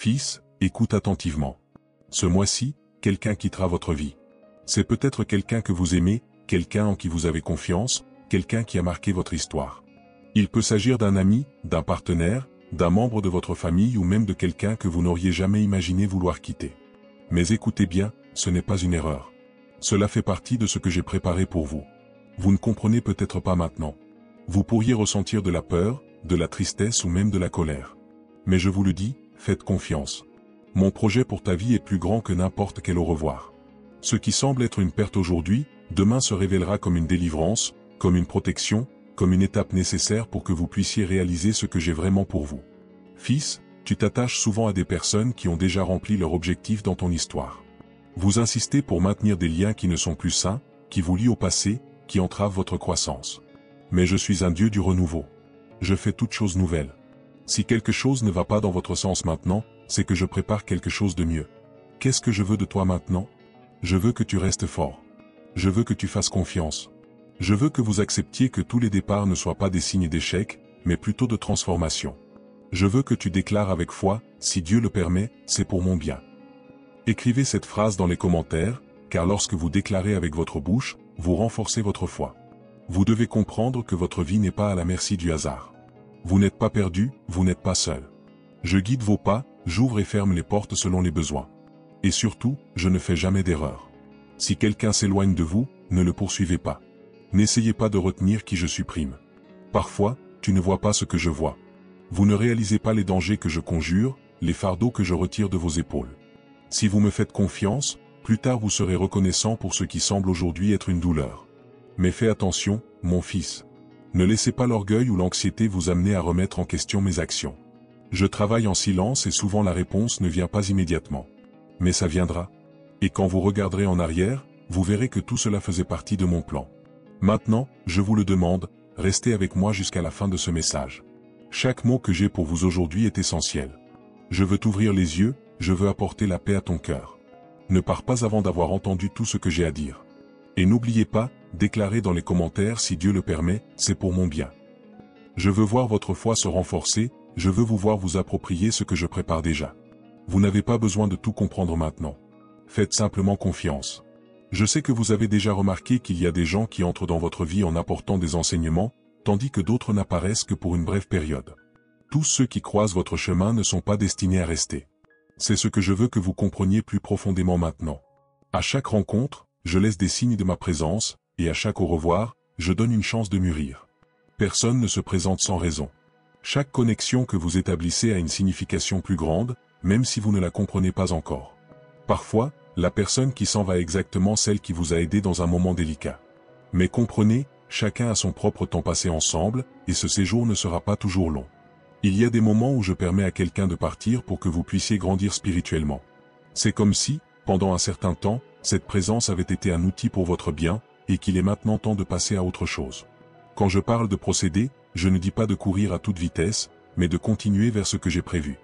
Fils, écoute attentivement. Ce mois-ci, quelqu'un quittera votre vie. C'est peut-être quelqu'un que vous aimez, quelqu'un en qui vous avez confiance, quelqu'un qui a marqué votre histoire. Il peut s'agir d'un ami, d'un partenaire, d'un membre de votre famille ou même de quelqu'un que vous n'auriez jamais imaginé vouloir quitter. Mais écoutez bien, ce n'est pas une erreur. Cela fait partie de ce que j'ai préparé pour vous. Vous ne comprenez peut-être pas maintenant. Vous pourriez ressentir de la peur, de la tristesse ou même de la colère. Mais je vous le dis, faites confiance. Mon projet pour ta vie est plus grand que n'importe quel au revoir. Ce qui semble être une perte aujourd'hui, demain se révélera comme une délivrance, comme une protection, comme une étape nécessaire pour que vous puissiez réaliser ce que j'ai vraiment pour vous. Fils, tu t'attaches souvent à des personnes qui ont déjà rempli leur objectif dans ton histoire. Vous insistez pour maintenir des liens qui ne sont plus sains, qui vous lient au passé, qui entravent votre croissance. Mais je suis un Dieu du renouveau. Je fais toutes choses nouvelles. Si quelque chose ne va pas dans votre sens maintenant, c'est que je prépare quelque chose de mieux. Qu'est-ce que je veux de toi maintenant? Je veux que tu restes fort. Je veux que tu fasses confiance. Je veux que vous acceptiez que tous les départs ne soient pas des signes d'échec, mais plutôt de transformation. Je veux que tu déclares avec foi, si Dieu le permet, c'est pour mon bien. Écrivez cette phrase dans les commentaires, car lorsque vous déclarez avec votre bouche, vous renforcez votre foi. Vous devez comprendre que votre vie n'est pas à la merci du hasard. Vous n'êtes pas perdu, vous n'êtes pas seul. Je guide vos pas, j'ouvre et ferme les portes selon les besoins. Et surtout, je ne fais jamais d'erreur. Si quelqu'un s'éloigne de vous, ne le poursuivez pas. N'essayez pas de retenir qui je supprime. Parfois, tu ne vois pas ce que je vois. Vous ne réalisez pas les dangers que je conjure, les fardeaux que je retire de vos épaules. Si vous me faites confiance, plus tard vous serez reconnaissant pour ce qui semble aujourd'hui être une douleur. Mais fais attention, mon fils. Ne laissez pas l'orgueil ou l'anxiété vous amener à remettre en question mes actions. Je travaille en silence et souvent la réponse ne vient pas immédiatement. Mais ça viendra. Et quand vous regarderez en arrière, vous verrez que tout cela faisait partie de mon plan. Maintenant, je vous le demande, restez avec moi jusqu'à la fin de ce message. Chaque mot que j'ai pour vous aujourd'hui est essentiel. Je veux t'ouvrir les yeux, je veux apporter la paix à ton cœur. Ne pars pas avant d'avoir entendu tout ce que j'ai à dire. Et n'oubliez pas, déclarez dans les commentaires si Dieu le permet, c'est pour mon bien. Je veux voir votre foi se renforcer, je veux vous voir vous approprier ce que je prépare déjà. Vous n'avez pas besoin de tout comprendre maintenant. Faites simplement confiance. Je sais que vous avez déjà remarqué qu'il y a des gens qui entrent dans votre vie en apportant des enseignements, tandis que d'autres n'apparaissent que pour une brève période. Tous ceux qui croisent votre chemin ne sont pas destinés à rester. C'est ce que je veux que vous compreniez plus profondément maintenant. À chaque rencontre, je laisse des signes de ma présence, et à chaque au revoir, je donne une chance de mûrir. Personne ne se présente sans raison. Chaque connexion que vous établissez a une signification plus grande, même si vous ne la comprenez pas encore. Parfois, la personne qui s'en va est exactement celle qui vous a aidé dans un moment délicat. Mais comprenez, chacun a son propre temps passé ensemble, et ce séjour ne sera pas toujours long. Il y a des moments où je permets à quelqu'un de partir pour que vous puissiez grandir spirituellement. C'est comme si, pendant un certain temps, cette présence avait été un outil pour votre bien, et qu'il est maintenant temps de passer à autre chose. Quand je parle de procéder, je ne dis pas de courir à toute vitesse, mais de continuer vers ce que j'ai prévu.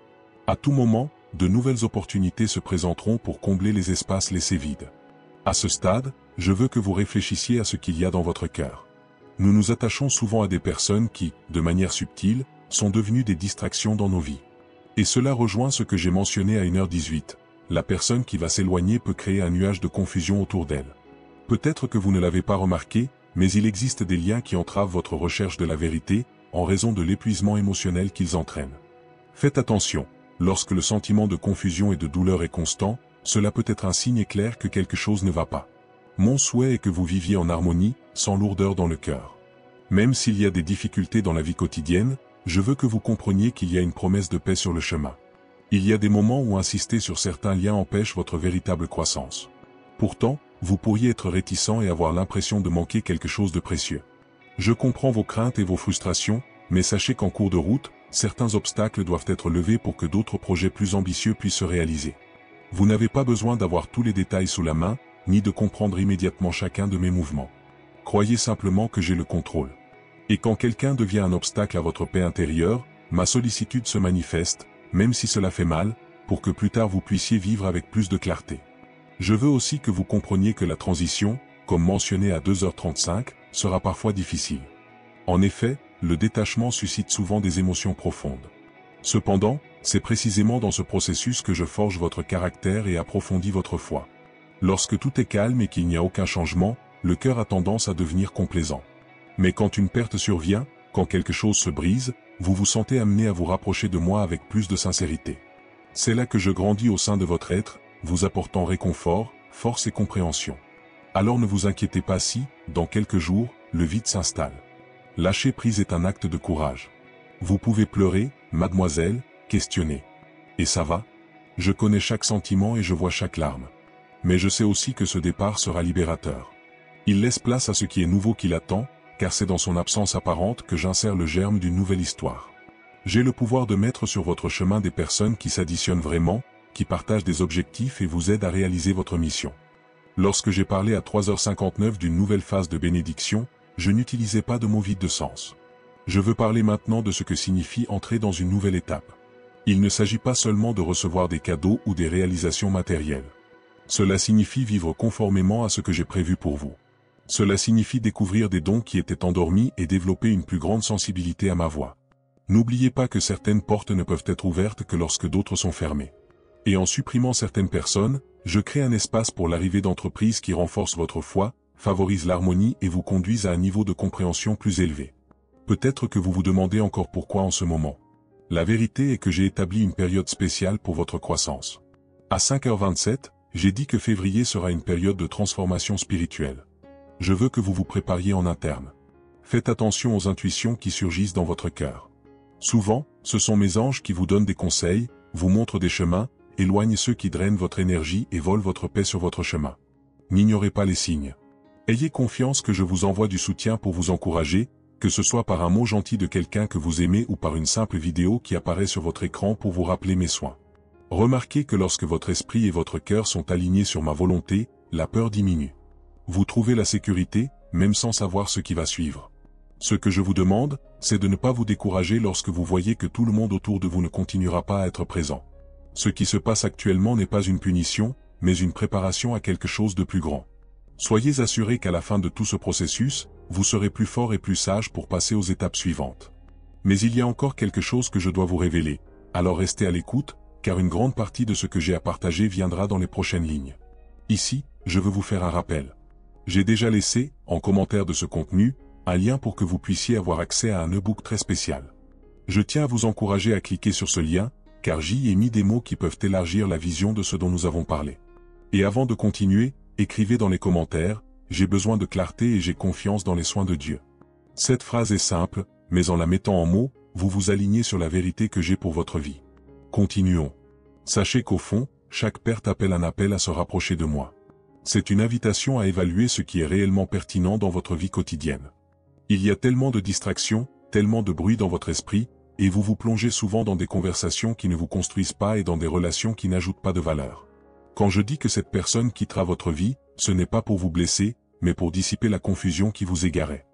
À tout moment, de nouvelles opportunités se présenteront pour combler les espaces laissés vides. À ce stade, je veux que vous réfléchissiez à ce qu'il y a dans votre cœur. Nous nous attachons souvent à des personnes qui, de manière subtile, sont devenues des distractions dans nos vies. Et cela rejoint ce que j'ai mentionné à 1h18. La personne qui va s'éloigner peut créer un nuage de confusion autour d'elle. Peut-être que vous ne l'avez pas remarqué, mais il existe des liens qui entravent votre recherche de la vérité, en raison de l'épuisement émotionnel qu'ils entraînent. Faites attention. Lorsque le sentiment de confusion et de douleur est constant, cela peut être un signe clair que quelque chose ne va pas. Mon souhait est que vous viviez en harmonie, sans lourdeur dans le cœur. Même s'il y a des difficultés dans la vie quotidienne, je veux que vous compreniez qu'il y a une promesse de paix sur le chemin. Il y a des moments où insister sur certains liens empêche votre véritable croissance. Pourtant, vous pourriez être réticent et avoir l'impression de manquer quelque chose de précieux. Je comprends vos craintes et vos frustrations, mais sachez qu'en cours de route, certains obstacles doivent être levés pour que d'autres projets plus ambitieux puissent se réaliser. Vous n'avez pas besoin d'avoir tous les détails sous la main, ni de comprendre immédiatement chacun de mes mouvements. Croyez simplement que j'ai le contrôle. Et quand quelqu'un devient un obstacle à votre paix intérieure, ma sollicitude se manifeste, même si cela fait mal, pour que plus tard vous puissiez vivre avec plus de clarté. Je veux aussi que vous compreniez que la transition, comme mentionné à 2h35, sera parfois difficile. En effet, le détachement suscite souvent des émotions profondes. Cependant, C'est précisément dans ce processus que je forge votre caractère et approfondis votre foi. Lorsque tout est calme et qu'il n'y a aucun changement, le cœur a tendance à devenir complaisant. Mais quand une perte survient, quand quelque chose se brise, vous vous sentez amené à vous rapprocher de moi avec plus de sincérité. C'est là que je grandis au sein de votre être, vous apportant réconfort, force et compréhension. Alors ne vous inquiétez pas si, dans quelques jours, le vide s'installe. Lâcher prise est un acte de courage. Vous pouvez pleurer, mademoiselle, questionner. Et ça va? Je connais chaque sentiment et je vois chaque larme. Mais je sais aussi que ce départ sera libérateur. Il laisse place à ce qui est nouveau qui l'attend, car c'est dans son absence apparente que j'insère le germe d'une nouvelle histoire. J'ai le pouvoir de mettre sur votre chemin des personnes qui s'additionnent vraiment, qui partagent des objectifs et vous aident à réaliser votre mission. Lorsque j'ai parlé à 3h59 d'une nouvelle phase de bénédiction, je n'utilisais pas de mots vides de sens. Je veux parler maintenant de ce que signifie entrer dans une nouvelle étape. Il ne s'agit pas seulement de recevoir des cadeaux ou des réalisations matérielles. Cela signifie vivre conformément à ce que j'ai prévu pour vous. Cela signifie découvrir des dons qui étaient endormis et développer une plus grande sensibilité à ma voix. N'oubliez pas que certaines portes ne peuvent être ouvertes que lorsque d'autres sont fermées. Et en supprimant certaines personnes, je crée un espace pour l'arrivée d'entreprises qui renforcent votre foi, favorisent l'harmonie et vous conduisent à un niveau de compréhension plus élevé. Peut-être que vous vous demandez encore pourquoi en ce moment. La vérité est que j'ai établi une période spéciale pour votre croissance. À 5h27, j'ai dit que février sera une période de transformation spirituelle. Je veux que vous vous prépariez en interne. Faites attention aux intuitions qui surgissent dans votre cœur. Souvent, ce sont mes anges qui vous donnent des conseils, vous montrent des chemins, éloignent ceux qui drainent votre énergie et volent votre paix sur votre chemin. N'ignorez pas les signes. Ayez confiance que je vous envoie du soutien pour vous encourager, que ce soit par un mot gentil de quelqu'un que vous aimez ou par une simple vidéo qui apparaît sur votre écran pour vous rappeler mes soins. Remarquez que lorsque votre esprit et votre cœur sont alignés sur ma volonté, la peur diminue. Vous trouvez la sécurité, même sans savoir ce qui va suivre. Ce que je vous demande, c'est de ne pas vous décourager lorsque vous voyez que tout le monde autour de vous ne continuera pas à être présent. Ce qui se passe actuellement n'est pas une punition, mais une préparation à quelque chose de plus grand. Soyez assurés qu'à la fin de tout ce processus, vous serez plus fort et plus sage pour passer aux étapes suivantes. Mais il y a encore quelque chose que je dois vous révéler, alors restez à l'écoute, car une grande partie de ce que j'ai à partager viendra dans les prochaines lignes. Ici, je veux vous faire un rappel. J'ai déjà laissé, en commentaire de ce contenu, un lien pour que vous puissiez avoir accès à un e-book très spécial. Je tiens à vous encourager à cliquer sur ce lien, car j'y ai mis des mots qui peuvent élargir la vision de ce dont nous avons parlé. Et avant de continuer, écrivez dans les commentaires, j'ai besoin de clarté et j'ai confiance dans les soins de Dieu. Cette phrase est simple, mais en la mettant en mots, vous vous alignez sur la vérité que j'ai pour votre vie. Continuons. Sachez qu'au fond, chaque perte appelle un appel à se rapprocher de moi. C'est une invitation à évaluer ce qui est réellement pertinent dans votre vie quotidienne. Il y a tellement de distractions, tellement de bruit dans votre esprit, et vous vous plongez souvent dans des conversations qui ne vous construisent pas et dans des relations qui n'ajoutent pas de valeur. Quand je dis que cette personne quittera votre vie, ce n'est pas pour vous blesser, mais pour dissiper la confusion qui vous égarait.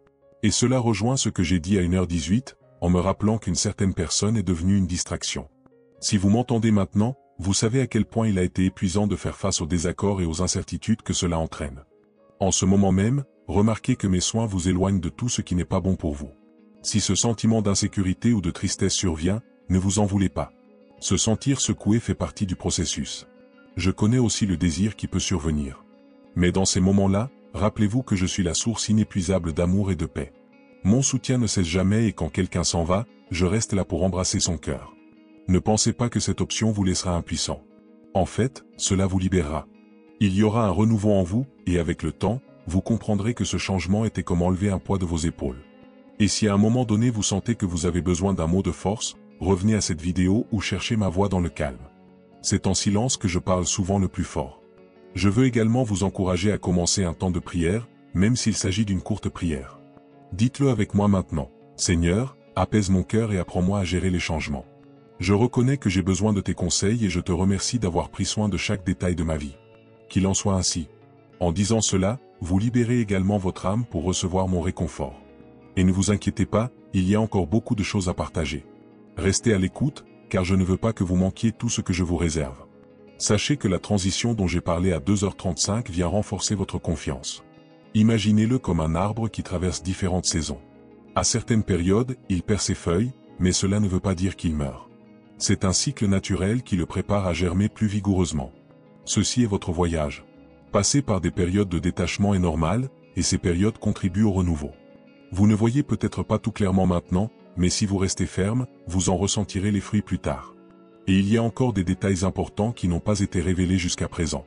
Et cela rejoint ce que j'ai dit à 1h18, en me rappelant qu'une certaine personne est devenue une distraction. Si vous m'entendez maintenant, vous savez à quel point il a été épuisant de faire face aux désaccords et aux incertitudes que cela entraîne. En ce moment même, remarquez que mes soins vous éloignent de tout ce qui n'est pas bon pour vous. Si ce sentiment d'insécurité ou de tristesse survient, ne vous en voulez pas. Se sentir secoué fait partie du processus. Je connais aussi le désir qui peut survenir. Mais dans ces moments-là, rappelez-vous que je suis la source inépuisable d'amour et de paix. Mon soutien ne cesse jamais et quand quelqu'un s'en va, je reste là pour embrasser son cœur. Ne pensez pas que cette option vous laissera impuissant. En fait, cela vous libérera. Il y aura un renouveau en vous, et avec le temps, vous comprendrez que ce changement était comme enlever un poids de vos épaules. Et si à un moment donné vous sentez que vous avez besoin d'un mot de force, revenez à cette vidéo ou cherchez ma voix dans le calme. C'est en silence que je parle souvent le plus fort. Je veux également vous encourager à commencer un temps de prière, même s'il s'agit d'une courte prière. Dites-le avec moi maintenant. Seigneur, apaise mon cœur et apprends-moi à gérer les changements. Je reconnais que j'ai besoin de tes conseils et je te remercie d'avoir pris soin de chaque détail de ma vie. Qu'il en soit ainsi. En disant cela, vous libérez également votre âme pour recevoir mon réconfort. Et ne vous inquiétez pas, il y a encore beaucoup de choses à partager. Restez à l'écoute, car je ne veux pas que vous manquiez tout ce que je vous réserve. Sachez que la transition dont j'ai parlé à 2h35 vient renforcer votre confiance. Imaginez-le comme un arbre qui traverse différentes saisons. À certaines périodes, il perd ses feuilles, mais cela ne veut pas dire qu'il meurt. C'est un cycle naturel qui le prépare à germer plus vigoureusement. Ceci est votre voyage. Passer par des périodes de détachement est normal, et ces périodes contribuent au renouveau. Vous ne voyez peut-être pas tout clairement maintenant, mais si vous restez ferme, vous en ressentirez les fruits plus tard. Et il y a encore des détails importants qui n'ont pas été révélés jusqu'à présent.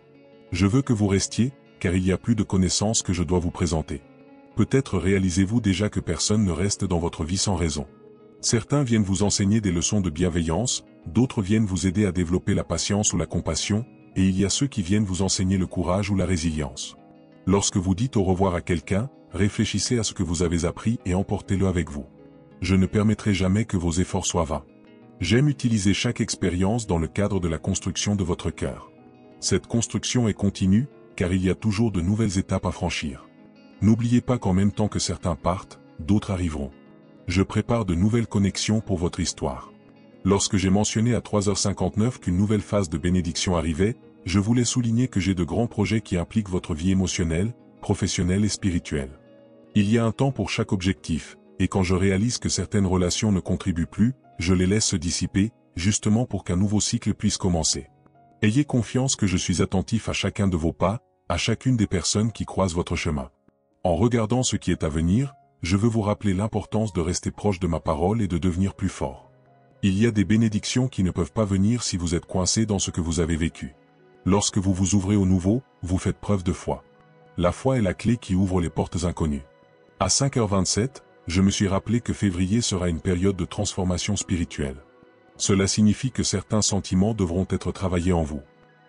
Je veux que vous restiez, car il y a plus de connaissances que je dois vous présenter. Peut-être réalisez-vous déjà que personne ne reste dans votre vie sans raison. Certains viennent vous enseigner des leçons de bienveillance, d'autres viennent vous aider à développer la patience ou la compassion, et il y a ceux qui viennent vous enseigner le courage ou la résilience. Lorsque vous dites au revoir à quelqu'un, réfléchissez à ce que vous avez appris et emportez-le avec vous. Je ne permettrai jamais que vos efforts soient vains. J'aime utiliser chaque expérience dans le cadre de la construction de votre cœur. Cette construction est continue, car il y a toujours de nouvelles étapes à franchir. N'oubliez pas qu'en même temps que certains partent, d'autres arriveront. Je prépare de nouvelles connexions pour votre histoire. Lorsque j'ai mentionné à 3h59 qu'une nouvelle phase de bénédiction arrivait, je voulais souligner que j'ai de grands projets qui impliquent votre vie émotionnelle, professionnelle et spirituelle. Il y a un temps pour chaque objectif, et quand je réalise que certaines relations ne contribuent plus, je les laisse se dissiper, justement pour qu'un nouveau cycle puisse commencer. Ayez confiance que je suis attentif à chacun de vos pas, à chacune des personnes qui croisent votre chemin. En regardant ce qui est à venir, je veux vous rappeler l'importance de rester proche de ma parole et de devenir plus fort. Il y a des bénédictions qui ne peuvent pas venir si vous êtes coincé dans ce que vous avez vécu. Lorsque vous vous ouvrez au nouveau, vous faites preuve de foi. La foi est la clé qui ouvre les portes inconnues. À 5h27, je me suis rappelé que février sera une période de transformation spirituelle. Cela signifie que certains sentiments devront être travaillés en vous.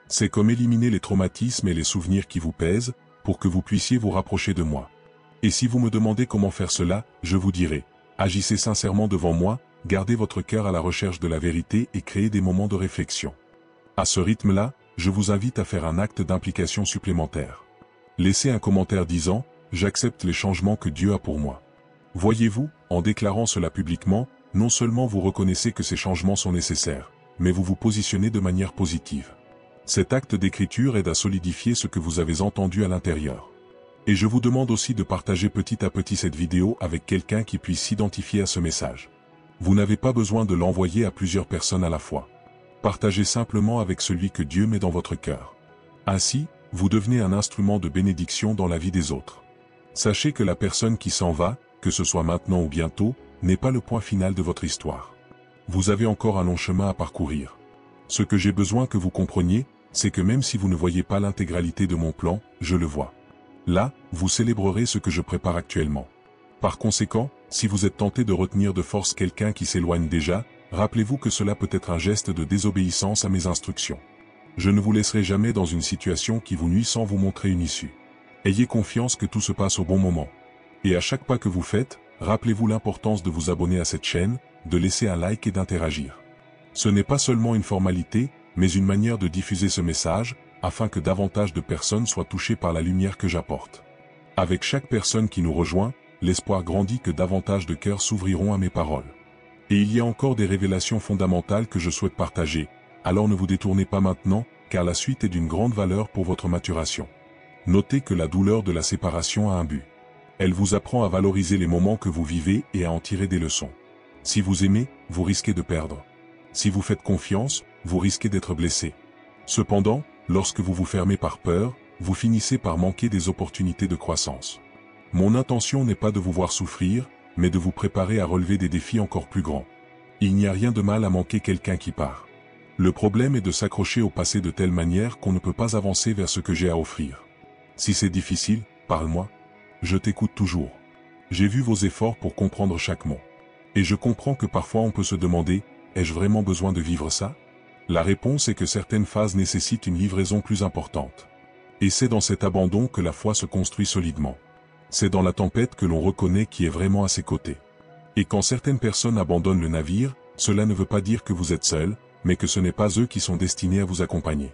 C'est comme éliminer les traumatismes et les souvenirs qui vous pèsent, pour que vous puissiez vous rapprocher de moi. Et si vous me demandez comment faire cela, je vous dirai, agissez sincèrement devant moi, gardez votre cœur à la recherche de la vérité et créez des moments de réflexion. À ce rythme-là, je vous invite à faire un acte d'implication supplémentaire. Laissez un commentaire disant « J'accepte les changements que Dieu a pour moi ». Voyez-vous, en déclarant cela publiquement, non seulement vous reconnaissez que ces changements sont nécessaires, mais vous vous positionnez de manière positive. Cet acte d'écriture aide à solidifier ce que vous avez entendu à l'intérieur. Et je vous demande aussi de partager petit à petit cette vidéo avec quelqu'un qui puisse s'identifier à ce message. Vous n'avez pas besoin de l'envoyer à plusieurs personnes à la fois. Partagez simplement avec celui que Dieu met dans votre cœur. Ainsi, vous devenez un instrument de bénédiction dans la vie des autres. Sachez que la personne qui s'en va, que ce soit maintenant ou bientôt, n'est pas le point final de votre histoire. Vous avez encore un long chemin à parcourir. Ce que j'ai besoin que vous compreniez, c'est que même si vous ne voyez pas l'intégralité de mon plan, je le vois. Là, vous célébrerez ce que je prépare actuellement. Par conséquent, si vous êtes tenté de retenir de force quelqu'un qui s'éloigne déjà, rappelez-vous que cela peut être un geste de désobéissance à mes instructions. Je ne vous laisserai jamais dans une situation qui vous nuit sans vous montrer une issue. Ayez confiance que tout se passe au bon moment. Et à chaque pas que vous faites, rappelez-vous l'importance de vous abonner à cette chaîne, de laisser un like et d'interagir. Ce n'est pas seulement une formalité, mais une manière de diffuser ce message, afin que davantage de personnes soient touchées par la lumière que j'apporte. Avec chaque personne qui nous rejoint, l'espoir grandit que davantage de cœurs s'ouvriront à mes paroles. Et il y a encore des révélations fondamentales que je souhaite partager, alors ne vous détournez pas maintenant, car la suite est d'une grande valeur pour votre maturation. Notez que la douleur de la séparation a un but. Elle vous apprend à valoriser les moments que vous vivez et à en tirer des leçons. Si vous aimez, vous risquez de perdre. Si vous faites confiance, vous risquez d'être blessé. Cependant, lorsque vous vous fermez par peur, vous finissez par manquer des opportunités de croissance. Mon intention n'est pas de vous voir souffrir, mais de vous préparer à relever des défis encore plus grands. Il n'y a rien de mal à manquer quelqu'un qui part. Le problème est de s'accrocher au passé de telle manière qu'on ne peut pas avancer vers ce que j'ai à offrir. Si c'est difficile, parle-moi. Je t'écoute toujours. J'ai vu vos efforts pour comprendre chaque mot. Et je comprends que parfois on peut se demander, ai-je vraiment besoin de vivre ça? La réponse est que certaines phases nécessitent une livraison plus importante. Et c'est dans cet abandon que la foi se construit solidement. C'est dans la tempête que l'on reconnaît qui est vraiment à ses côtés. Et quand certaines personnes abandonnent le navire, cela ne veut pas dire que vous êtes seul, mais que ce n'est pas eux qui sont destinés à vous accompagner.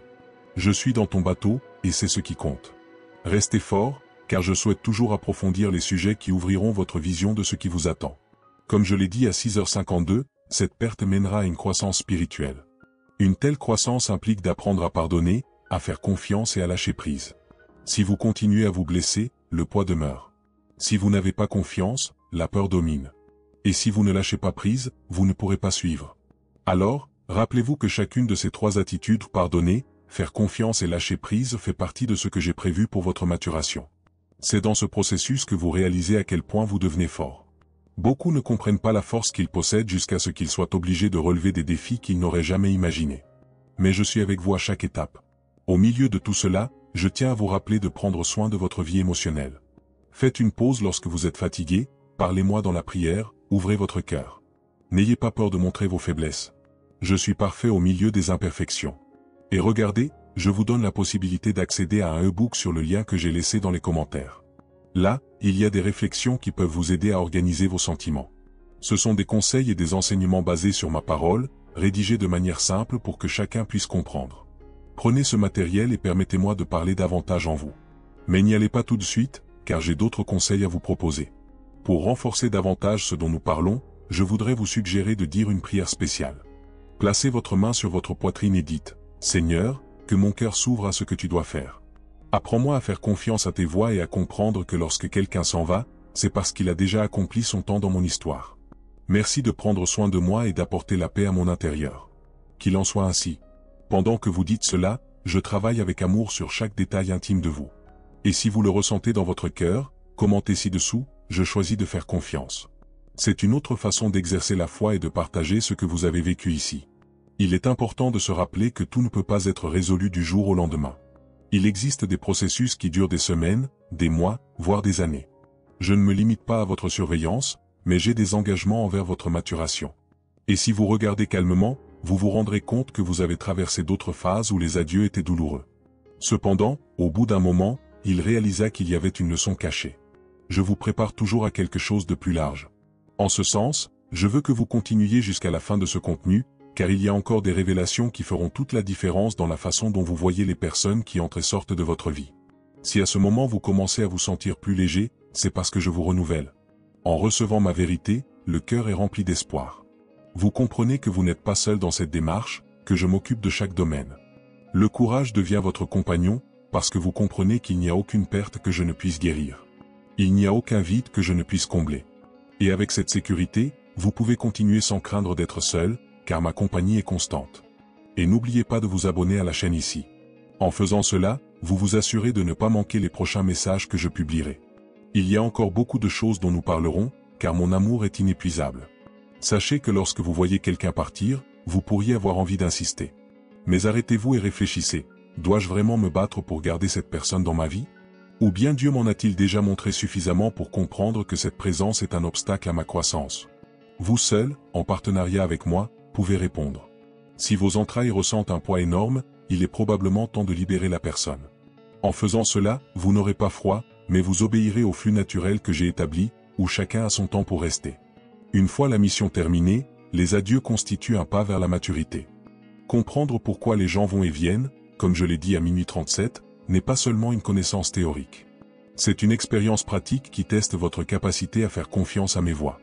Je suis dans ton bateau, et c'est ce qui compte. Restez fort, car je souhaite toujours approfondir les sujets qui ouvriront votre vision de ce qui vous attend. Comme je l'ai dit à 6h52, cette perte mènera à une croissance spirituelle. Une telle croissance implique d'apprendre à pardonner, à faire confiance et à lâcher prise. Si vous continuez à vous blesser, le poids demeure. Si vous n'avez pas confiance, la peur domine. Et si vous ne lâchez pas prise, vous ne pourrez pas suivre. Alors, Rappelez-vous que chacune de ces 3 attitudes, pardonner, faire confiance et lâcher prise, fait partie de ce que j'ai prévu pour votre maturation. C'est dans ce processus que vous réalisez à quel point vous devenez fort. Beaucoup ne comprennent pas la force qu'ils possèdent jusqu'à ce qu'ils soient obligés de relever des défis qu'ils n'auraient jamais imaginés. Mais je suis avec vous à chaque étape. Au milieu de tout cela, je tiens à vous rappeler de prendre soin de votre vie émotionnelle. Faites une pause lorsque vous êtes fatigué, parlez-moi dans la prière, ouvrez votre cœur. N'ayez pas peur de montrer vos faiblesses. Je suis parfait au milieu des imperfections. Et regardez, je vous donne la possibilité d'accéder à un e-book sur le lien que j'ai laissé dans les commentaires. Là, il y a des réflexions qui peuvent vous aider à organiser vos sentiments. Ce sont des conseils et des enseignements basés sur ma parole, rédigés de manière simple pour que chacun puisse comprendre. Prenez ce matériel et permettez-moi de parler davantage en vous. Mais n'y allez pas tout de suite, car j'ai d'autres conseils à vous proposer. Pour renforcer davantage ce dont nous parlons, je voudrais vous suggérer de dire une prière spéciale. Placez votre main sur votre poitrine et dites « Seigneur, que mon cœur s'ouvre à ce que tu dois faire. Apprends-moi à faire confiance à tes voies et à comprendre que lorsque quelqu'un s'en va, c'est parce qu'il a déjà accompli son temps dans mon histoire. Merci de prendre soin de moi et d'apporter la paix à mon intérieur. Qu'il en soit ainsi. Pendant que vous dites cela, je travaille avec amour sur chaque détail intime de vous. Et si vous le ressentez dans votre cœur, commentez ci-dessous, je choisis de faire confiance. C'est une autre façon d'exercer la foi et de partager ce que vous avez vécu ici. Il est important de se rappeler que tout ne peut pas être résolu du jour au lendemain. Il existe des processus qui durent des semaines, des mois, voire des années. Je ne me limite pas à votre surveillance, mais j'ai des engagements envers votre maturation. Et si vous regardez calmement, vous vous rendrez compte que vous avez traversé d'autres phases où les adieux étaient douloureux. Cependant, au bout d'un moment, il réalisa qu'il y avait une leçon cachée. Je vous prépare toujours à quelque chose de plus large. En ce sens, je veux que vous continuiez jusqu'à la fin de ce contenu, car il y a encore des révélations qui feront toute la différence dans la façon dont vous voyez les personnes qui entrent et sortent de votre vie. Si à ce moment vous commencez à vous sentir plus léger, c'est parce que je vous renouvelle. En recevant ma vérité, le cœur est rempli d'espoir. Vous comprenez que vous n'êtes pas seul dans cette démarche, que je m'occupe de chaque domaine. Le courage devient votre compagnon, parce que vous comprenez qu'il n'y a aucune perte que je ne puisse guérir. Il n'y a aucun vide que je ne puisse combler. Et avec cette sécurité, vous pouvez continuer sans craindre d'être seul, car ma compagnie est constante. Et n'oubliez pas de vous abonner à la chaîne ici. En faisant cela, vous vous assurez de ne pas manquer les prochains messages que je publierai. Il y a encore beaucoup de choses dont nous parlerons, car mon amour est inépuisable. Sachez que lorsque vous voyez quelqu'un partir, vous pourriez avoir envie d'insister. Mais arrêtez-vous et réfléchissez, dois-je vraiment me battre pour garder cette personne dans ma vie? Ou bien Dieu m'en a-t-il déjà montré suffisamment pour comprendre que cette présence est un obstacle à ma croissance? Vous seul, en partenariat avec moi, pouvez répondre. Si vos entrailles ressentent un poids énorme, il est probablement temps de libérer la personne. En faisant cela, vous n'aurez pas froid, mais vous obéirez au flux naturel que j'ai établi, où chacun a son temps pour rester. Une fois la mission terminée, les adieux constituent un pas vers la maturité. Comprendre pourquoi les gens vont et viennent, comme je l'ai dit à minuit 37, n'est pas seulement une connaissance théorique. C'est une expérience pratique qui teste votre capacité à faire confiance à mes voies.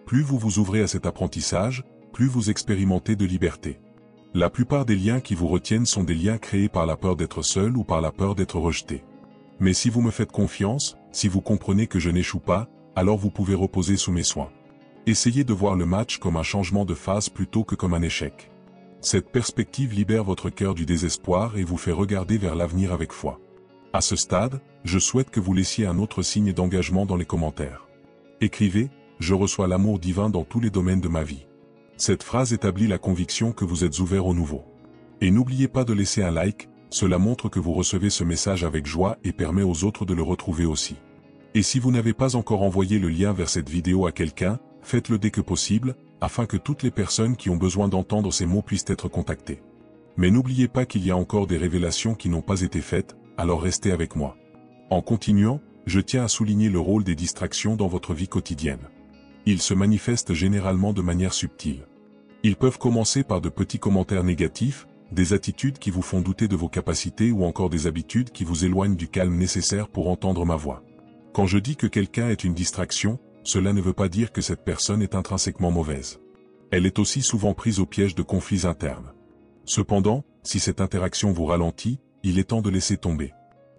Plus vous vous ouvrez à cet apprentissage, plus vous expérimentez de liberté. La plupart des liens qui vous retiennent sont des liens créés par la peur d'être seul ou par la peur d'être rejeté. Mais si vous me faites confiance, si vous comprenez que je n'échoue pas, alors vous pouvez reposer sous mes soins. Essayez de voir le match comme un changement de phase plutôt que comme un échec. Cette perspective libère votre cœur du désespoir et vous fait regarder vers l'avenir avec foi. À ce stade, je souhaite que vous laissiez un autre signe d'engagement dans les commentaires. Écrivez « Je reçois l'amour divin dans tous les domaines de ma vie ». Cette phrase établit la conviction que vous êtes ouvert au nouveau. Et n'oubliez pas de laisser un like, cela montre que vous recevez ce message avec joie et permet aux autres de le retrouver aussi. Et si vous n'avez pas encore envoyé le lien vers cette vidéo à quelqu'un, faites-le dès que possible, afin que toutes les personnes qui ont besoin d'entendre ces mots puissent être contactées. Mais n'oubliez pas qu'il y a encore des révélations qui n'ont pas été faites, alors restez avec moi. En continuant, je tiens à souligner le rôle des distractions dans votre vie quotidienne. Ils se manifestent généralement de manière subtile. Ils peuvent commencer par de petits commentaires négatifs, des attitudes qui vous font douter de vos capacités ou encore des habitudes qui vous éloignent du calme nécessaire pour entendre ma voix. Quand je dis que quelqu'un est une distraction, cela ne veut pas dire que cette personne est intrinsèquement mauvaise. Elle est aussi souvent prise au piège de conflits internes. Cependant, si cette interaction vous ralentit, il est temps de laisser tomber.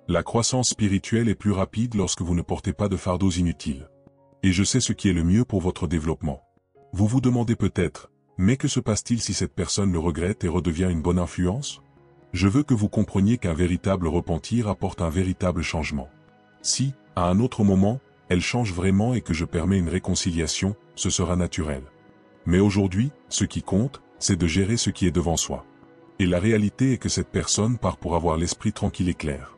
La croissance spirituelle est plus rapide lorsque vous ne portez pas de fardeaux inutiles. Et je sais ce qui est le mieux pour votre développement. Vous vous demandez peut-être, Mais que se passe-t-il si cette personne le regrette et redevient une bonne influence? Je veux que vous compreniez qu'un véritable repentir apporte un véritable changement. Si, à un autre moment, elle change vraiment et que je permets une réconciliation, ce sera naturel. Mais aujourd'hui, ce qui compte, c'est de gérer ce qui est devant soi. Et la réalité est que cette personne part pour avoir l'esprit tranquille et clair.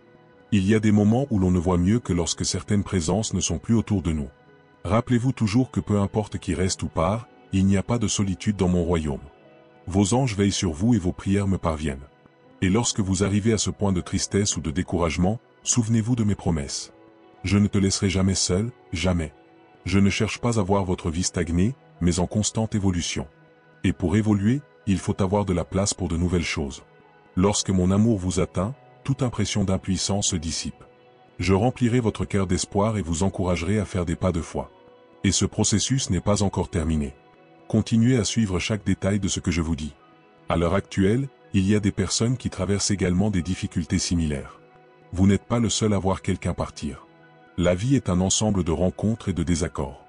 Il y a des moments où l'on ne voit mieux que lorsque certaines présences ne sont plus autour de nous. Rappelez-vous toujours que peu importe qui reste ou part, il n'y a pas de solitude dans mon royaume. Vos anges veillent sur vous et vos prières me parviennent. Et lorsque vous arrivez à ce point de tristesse ou de découragement, souvenez-vous de mes promesses. Je ne te laisserai jamais seul, jamais. Je ne cherche pas à voir votre vie stagner, mais en constante évolution. Et pour évoluer, il faut avoir de la place pour de nouvelles choses. Lorsque mon amour vous atteint, toute impression d'impuissance se dissipe. Je remplirai votre cœur d'espoir et vous encouragerai à faire des pas de foi. Et ce processus n'est pas encore terminé. Continuez à suivre chaque détail de ce que je vous dis. À l'heure actuelle, il y a des personnes qui traversent également des difficultés similaires. Vous n'êtes pas le seul à voir quelqu'un partir. La vie est un ensemble de rencontres et de désaccords.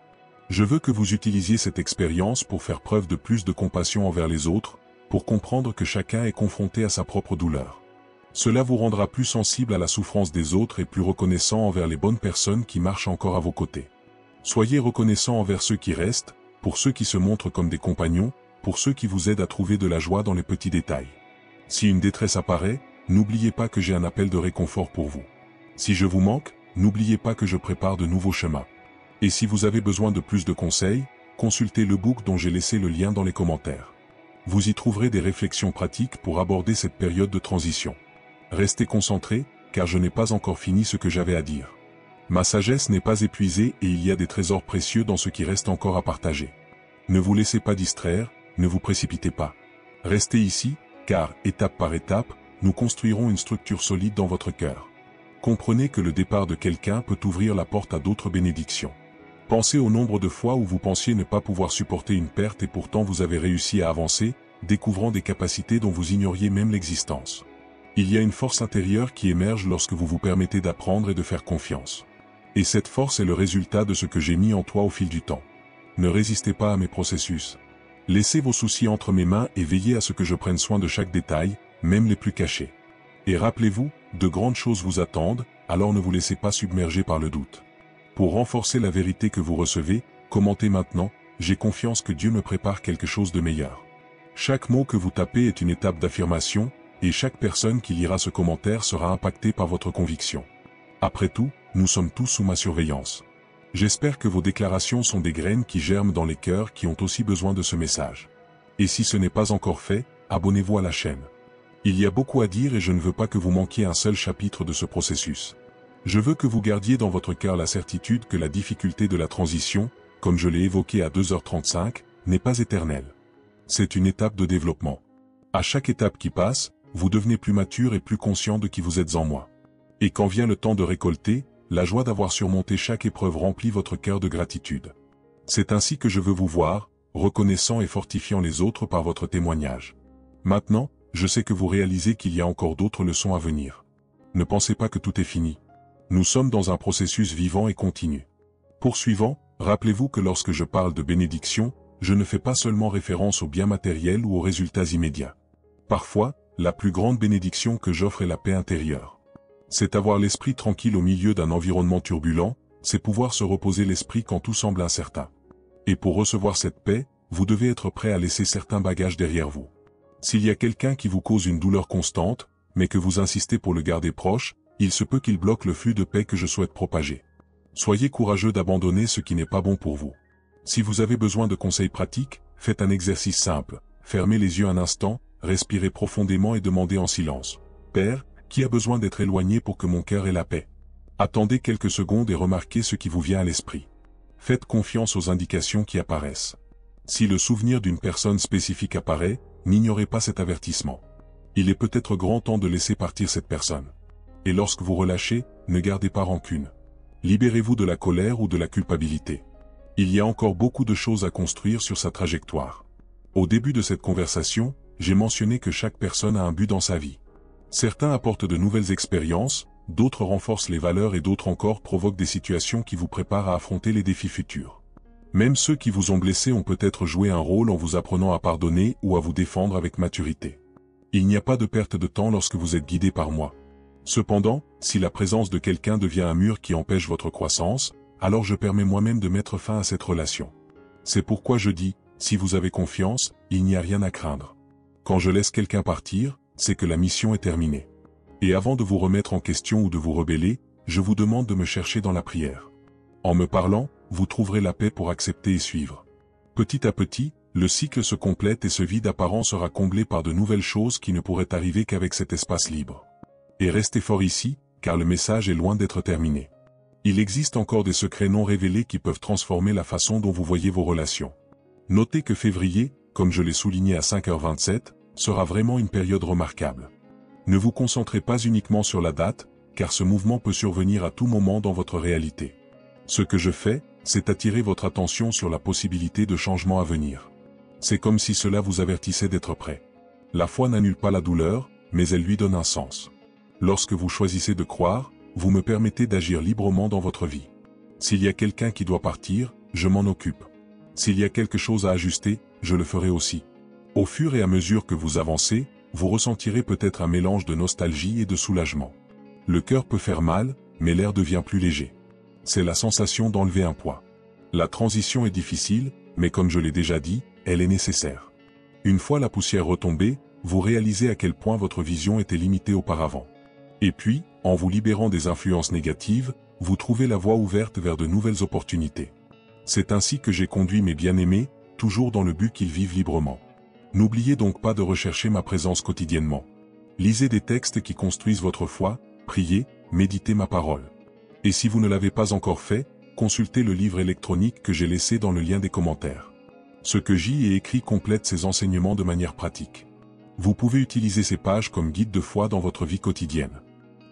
Je veux que vous utilisiez cette expérience pour faire preuve de plus de compassion envers les autres, pour comprendre que chacun est confronté à sa propre douleur. Cela vous rendra plus sensible à la souffrance des autres et plus reconnaissant envers les bonnes personnes qui marchent encore à vos côtés. Soyez reconnaissant envers ceux qui restent, pour ceux qui se montrent comme des compagnons, pour ceux qui vous aident à trouver de la joie dans les petits détails. Si une détresse apparaît, n'oubliez pas que j'ai un appel de réconfort pour vous. Si je vous manque, n'oubliez pas que je prépare de nouveaux chemins. Et si vous avez besoin de plus de conseils, consultez le book dont j'ai laissé le lien dans les commentaires. Vous y trouverez des réflexions pratiques pour aborder cette période de transition. Restez concentrés, car je n'ai pas encore fini ce que j'avais à dire. Ma sagesse n'est pas épuisée et il y a des trésors précieux dans ce qui reste encore à partager. Ne vous laissez pas distraire, ne vous précipitez pas. Restez ici, car, étape par étape, nous construirons une structure solide dans votre cœur. Comprenez que le départ de quelqu'un peut ouvrir la porte à d'autres bénédictions. Pensez au nombre de fois où vous pensiez ne pas pouvoir supporter une perte et pourtant vous avez réussi à avancer, découvrant des capacités dont vous ignoriez même l'existence. Il y a une force intérieure qui émerge lorsque vous vous permettez d'apprendre et de faire confiance. Et cette force est le résultat de ce que j'ai mis en toi au fil du temps. Ne résistez pas à mes processus. Laissez vos soucis entre mes mains et veillez à ce que je prenne soin de chaque détail, même les plus cachés. Et rappelez-vous, de grandes choses vous attendent, alors ne vous laissez pas submerger par le doute. Pour renforcer la vérité que vous recevez, commentez maintenant, j'ai confiance que Dieu me prépare quelque chose de meilleur. Chaque mot que vous tapez est une étape d'affirmation, et chaque personne qui lira ce commentaire sera impactée par votre conviction. Après tout, nous sommes tous sous ma surveillance. J'espère que vos déclarations sont des graines qui germent dans les cœurs qui ont aussi besoin de ce message. Et si ce n'est pas encore fait, abonnez-vous à la chaîne. Il y a beaucoup à dire et je ne veux pas que vous manquiez un seul chapitre de ce processus. Je veux que vous gardiez dans votre cœur la certitude que la difficulté de la transition, comme je l'ai évoqué à 2h35, n'est pas éternelle. C'est une étape de développement. À chaque étape qui passe, vous devenez plus mature et plus conscient de qui vous êtes en moi. Et quand vient le temps de récolter, la joie d'avoir surmonté chaque épreuve remplit votre cœur de gratitude. C'est ainsi que je veux vous voir, reconnaissant et fortifiant les autres par votre témoignage. Maintenant, je sais que vous réalisez qu'il y a encore d'autres leçons à venir. Ne pensez pas que tout est fini. Nous sommes dans un processus vivant et continu. Poursuivant, rappelez-vous que lorsque je parle de bénédiction, je ne fais pas seulement référence aux biens matériels ou aux résultats immédiats. Parfois, la plus grande bénédiction que j'offre est la paix intérieure. C'est avoir l'esprit tranquille au milieu d'un environnement turbulent, c'est pouvoir se reposer l'esprit quand tout semble incertain. Et pour recevoir cette paix, vous devez être prêt à laisser certains bagages derrière vous. S'il y a quelqu'un qui vous cause une douleur constante, mais que vous insistez pour le garder proche, il se peut qu'il bloque le flux de paix que je souhaite propager. Soyez courageux d'abandonner ce qui n'est pas bon pour vous. Si vous avez besoin de conseils pratiques, faites un exercice simple. Fermez les yeux un instant, respirez profondément et demandez en silence. Père, qui a besoin d'être éloigné pour que mon cœur ait la paix? Attendez quelques secondes et remarquez ce qui vous vient à l'esprit. Faites confiance aux indications qui apparaissent. Si le souvenir d'une personne spécifique apparaît, n'ignorez pas cet avertissement. Il est peut-être grand temps de laisser partir cette personne. Et lorsque vous relâchez, ne gardez pas rancune. Libérez-vous de la colère ou de la culpabilité. Il y a encore beaucoup de choses à construire sur sa trajectoire. Au début de cette conversation, j'ai mentionné que chaque personne a un but dans sa vie. Certains apportent de nouvelles expériences, d'autres renforcent les valeurs et d'autres encore provoquent des situations qui vous préparent à affronter les défis futurs. Même ceux qui vous ont blessé ont peut-être joué un rôle en vous apprenant à pardonner ou à vous défendre avec maturité. Il n'y a pas de perte de temps lorsque vous êtes guidé par moi. Cependant, si la présence de quelqu'un devient un mur qui empêche votre croissance, alors je permets moi-même de mettre fin à cette relation. C'est pourquoi je dis, si vous avez confiance, il n'y a rien à craindre. Quand je laisse quelqu'un partir, c'est que la mission est terminée. Et avant de vous remettre en question ou de vous rebeller, je vous demande de me chercher dans la prière. En me parlant, vous trouverez la paix pour accepter et suivre. Petit à petit, le cycle se complète et ce vide apparent sera comblé par de nouvelles choses qui ne pourraient arriver qu'avec cet espace libre. Et restez fort ici, car le message est loin d'être terminé. Il existe encore des secrets non révélés qui peuvent transformer la façon dont vous voyez vos relations. Notez que février, comme je l'ai souligné à 5h27, sera vraiment une période remarquable. Ne vous concentrez pas uniquement sur la date, car ce mouvement peut survenir à tout moment dans votre réalité. Ce que je fais, c'est attirer votre attention sur la possibilité de changement à venir. C'est comme si cela vous avertissait d'être prêt. La foi n'annule pas la douleur, mais elle lui donne un sens. Lorsque vous choisissez de croire, vous me permettez d'agir librement dans votre vie. S'il y a quelqu'un qui doit partir, je m'en occupe. S'il y a quelque chose à ajuster, je le ferai aussi. Au fur et à mesure que vous avancez, vous ressentirez peut-être un mélange de nostalgie et de soulagement. Le cœur peut faire mal, mais l'air devient plus léger. C'est la sensation d'enlever un poids. La transition est difficile, mais comme je l'ai déjà dit, elle est nécessaire. Une fois la poussière retombée, vous réalisez à quel point votre vision était limitée auparavant. Et puis, en vous libérant des influences négatives, vous trouvez la voie ouverte vers de nouvelles opportunités. C'est ainsi que j'ai conduit mes bien-aimés, toujours dans le but qu'ils vivent librement. N'oubliez donc pas de rechercher ma présence quotidiennement. Lisez des textes qui construisent votre foi, priez, méditez ma parole. Et si vous ne l'avez pas encore fait, consultez le livre électronique que j'ai laissé dans le lien des commentaires. Ce que j'y ai écrit complète ces enseignements de manière pratique. Vous pouvez utiliser ces pages comme guide de foi dans votre vie quotidienne.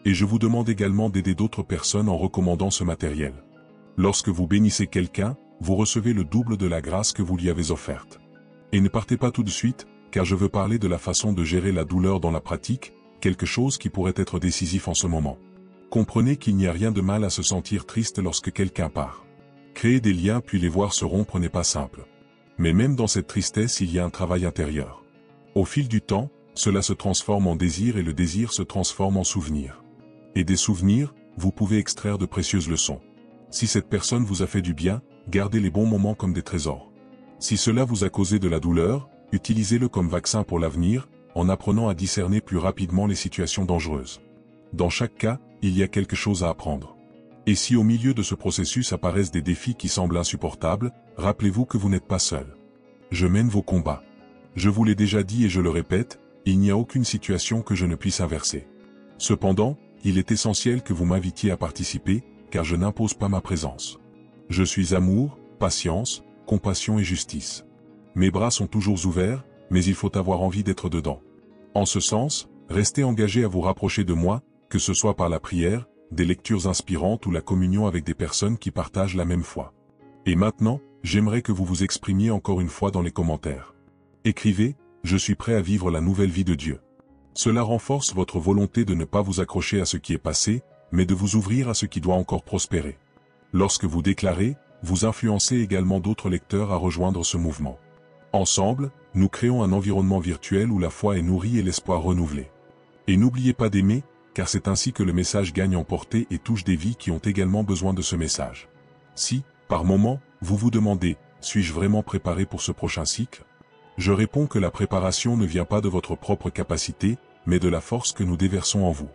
Et je vous demande également d'aider d'autres personnes en recommandant ce matériel. Lorsque vous bénissez quelqu'un, vous recevez le double de la grâce que vous lui avez offerte. Et ne partez pas tout de suite, car je veux parler de la façon de gérer la douleur dans la pratique, quelque chose qui pourrait être décisif en ce moment. Comprenez qu'il n'y a rien de mal à se sentir triste lorsque quelqu'un part. Créer des liens puis les voir se rompre n'est pas simple. Mais même dans cette tristesse il y a un travail intérieur. Au fil du temps, cela se transforme en désir et le désir se transforme en souvenir. Et des souvenirs, vous pouvez extraire de précieuses leçons. Si cette personne vous a fait du bien, gardez les bons moments comme des trésors. Si cela vous a causé de la douleur, utilisez-le comme vaccin pour l'avenir, en apprenant à discerner plus rapidement les situations dangereuses. Dans chaque cas, il y a quelque chose à apprendre. Et si au milieu de ce processus apparaissent des défis qui semblent insupportables, rappelez-vous que vous n'êtes pas seul. Je mène vos combats. Je vous l'ai déjà dit et je le répète, il n'y a aucune situation que je ne puisse inverser. Cependant, il est essentiel que vous m'invitiez à participer, car je n'impose pas ma présence. Je suis amour, patience, compassion et justice. Mes bras sont toujours ouverts, mais il faut avoir envie d'être dedans. En ce sens, restez engagés à vous rapprocher de moi, que ce soit par la prière, des lectures inspirantes ou la communion avec des personnes qui partagent la même foi. Et maintenant, j'aimerais que vous vous exprimiez encore une fois dans les commentaires. Écrivez, je suis prêt à vivre la nouvelle vie de Dieu. Cela renforce votre volonté de ne pas vous accrocher à ce qui est passé, mais de vous ouvrir à ce qui doit encore prospérer. Lorsque vous déclarez, vous influencez également d'autres lecteurs à rejoindre ce mouvement. Ensemble, nous créons un environnement virtuel où la foi est nourrie et l'espoir renouvelé. Et n'oubliez pas d'aimer, car c'est ainsi que le message gagne en portée et touche des vies qui ont également besoin de ce message. Si, par moment, vous vous demandez, suis-je vraiment préparé pour ce prochain cycle? Je réponds que la préparation ne vient pas de votre propre capacité, mais de la force que nous déversons en vous.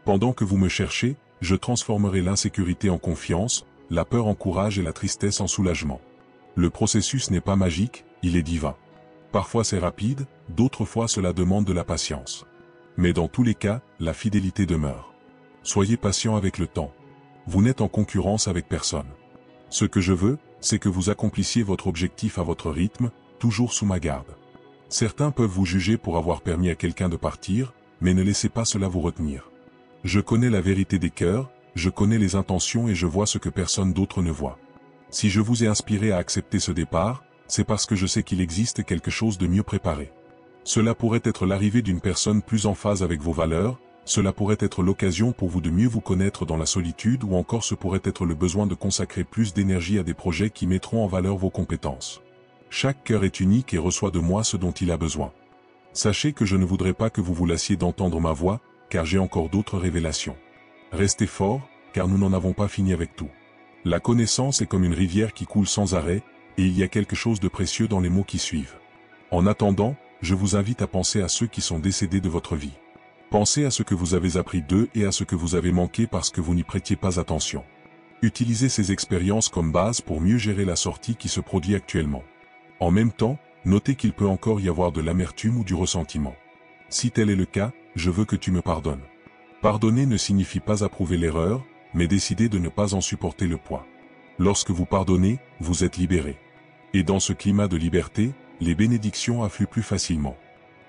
Pendant que vous me cherchez, je transformerai l'insécurité en confiance, la peur en courage et la tristesse en soulagement. Le processus n'est pas magique, il est divin. Parfois c'est rapide, d'autres fois cela demande de la patience. Mais dans tous les cas, la fidélité demeure. Soyez patient avec le temps. Vous n'êtes en concurrence avec personne. Ce que je veux, c'est que vous accomplissiez votre objectif à votre rythme, toujours sous ma garde. Certains peuvent vous juger pour avoir permis à quelqu'un de partir, mais ne laissez pas cela vous retenir. Je connais la vérité des cœurs, je connais les intentions et je vois ce que personne d'autre ne voit. Si je vous ai inspiré à accepter ce départ, c'est parce que je sais qu'il existe quelque chose de mieux préparé. Cela pourrait être l'arrivée d'une personne plus en phase avec vos valeurs, Cela pourrait être l'occasion pour vous de mieux vous connaître dans la solitude ou encore ce pourrait être le besoin de consacrer plus d'énergie à des projets qui mettront en valeur vos compétences. Chaque cœur est unique et reçoit de moi ce dont il a besoin. Sachez que je ne voudrais pas que vous vous lassiez d'entendre ma voix, car j'ai encore d'autres révélations. Restez forts, car nous n'en avons pas fini avec tout. La connaissance est comme une rivière qui coule sans arrêt, et il y a quelque chose de précieux dans les mots qui suivent. En attendant, je vous invite à penser à ceux qui sont décédés de votre vie. Pensez à ce que vous avez appris d'eux et à ce que vous avez manqué parce que vous n'y prêtiez pas attention. Utilisez ces expériences comme base pour mieux gérer la sortie qui se produit actuellement. En même temps, notez qu'il peut encore y avoir de l'amertume ou du ressentiment. Si tel est le cas, je veux que tu me pardonnes. Pardonner ne signifie pas approuver l'erreur, mais décider de ne pas en supporter le poids. Lorsque vous pardonnez, vous êtes libéré. Et dans ce climat de liberté, les bénédictions affluent plus facilement.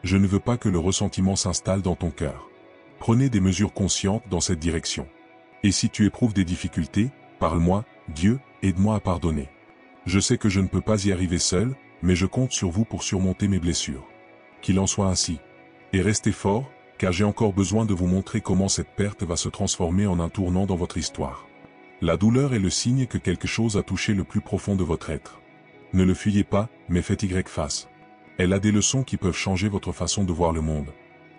Je ne veux pas que le ressentiment s'installe dans ton cœur. Prenez des mesures conscientes dans cette direction. Et si tu éprouves des difficultés, parle-moi, Dieu, aide-moi à pardonner. Je sais que je ne peux pas y arriver seul, mais je compte sur vous pour surmonter mes blessures. Qu'il en soit ainsi. Et restez forts, car j'ai encore besoin de vous montrer comment cette perte va se transformer en un tournant dans votre histoire. La douleur est le signe que quelque chose a touché le plus profond de votre être. Ne le fuyez pas, mais faites face. Elle a des leçons qui peuvent changer votre façon de voir le monde.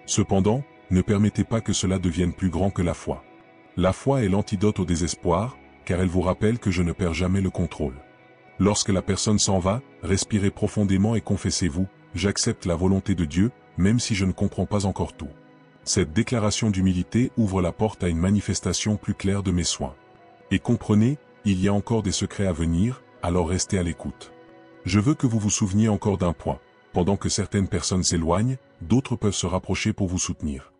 Cependant, ne permettez pas que cela devienne plus grand que la foi. La foi est l'antidote au désespoir, car elle vous rappelle que je ne perds jamais le contrôle. Lorsque la personne s'en va, respirez profondément et confessez-vous, j'accepte la volonté de Dieu, même si je ne comprends pas encore tout. Cette déclaration d'humilité ouvre la porte à une manifestation plus claire de mes soins. Et comprenez, il y a encore des secrets à venir, alors restez à l'écoute. Je veux que vous vous souveniez encore d'un point. Pendant que certaines personnes s'éloignent, d'autres peuvent se rapprocher pour vous soutenir.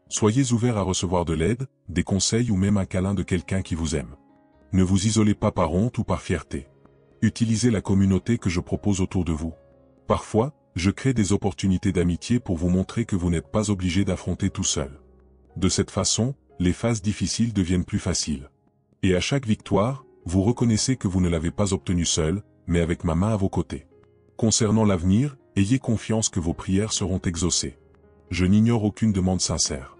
Soyez ouverts à recevoir de l'aide, des conseils ou même un câlin de quelqu'un qui vous aime. Ne vous isolez pas par honte ou par fierté. Utilisez la communauté que je propose autour de vous. Parfois, je crée des opportunités d'amitié pour vous montrer que vous n'êtes pas obligé d'affronter tout seul. De cette façon, les phases difficiles deviennent plus faciles. Et à chaque victoire, vous reconnaissez que vous ne l'avez pas obtenue seul, mais avec ma main à vos côtés. Concernant l'avenir, ayez confiance que vos prières seront exaucées. Je n'ignore aucune demande sincère.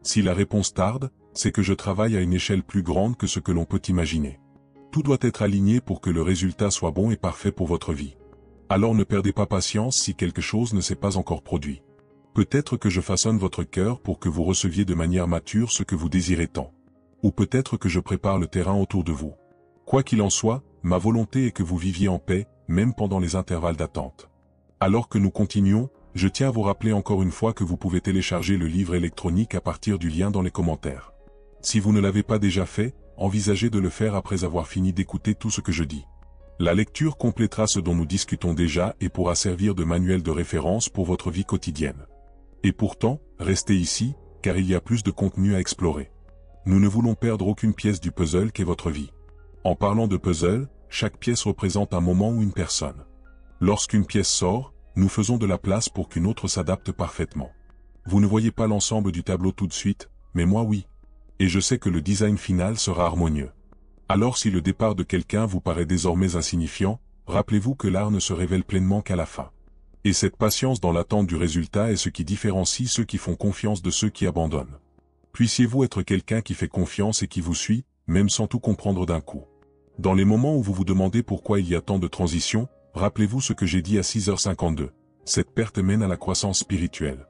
Si la réponse tarde, c'est que je travaille à une échelle plus grande que ce que l'on peut imaginer. Tout doit être aligné pour que le résultat soit bon et parfait pour votre vie. Alors ne perdez pas patience si quelque chose ne s'est pas encore produit. Peut-être que je façonne votre cœur pour que vous receviez de manière mature ce que vous désirez tant. Ou peut-être que je prépare le terrain autour de vous. Quoi qu'il en soit, ma volonté est que vous viviez en paix, même pendant les intervalles d'attente. Alors que nous continuons, je tiens à vous rappeler encore une fois que vous pouvez télécharger le livre électronique à partir du lien dans les commentaires. Si vous ne l'avez pas déjà fait, envisagez de le faire après avoir fini d'écouter tout ce que je dis. La lecture complétera ce dont nous discutons déjà et pourra servir de manuel de référence pour votre vie quotidienne. Et pourtant, restez ici, car il y a plus de contenu à explorer. Nous ne voulons perdre aucune pièce du puzzle qu'est votre vie. En parlant de puzzle, chaque pièce représente un moment ou une personne. Lorsqu'une pièce sort, nous faisons de la place pour qu'une autre s'adapte parfaitement. Vous ne voyez pas l'ensemble du tableau tout de suite, mais moi oui. Et je sais que le design final sera harmonieux. Alors si le départ de quelqu'un vous paraît désormais insignifiant, rappelez-vous que l'art ne se révèle pleinement qu'à la fin. Et cette patience dans l'attente du résultat est ce qui différencie ceux qui font confiance de ceux qui abandonnent. Puissiez-vous être quelqu'un qui fait confiance et qui vous suit, même sans tout comprendre d'un coup. Dans les moments où vous vous demandez pourquoi il y a tant de transitions, rappelez-vous ce que j'ai dit à 6h52. Cette perte mène à la croissance spirituelle.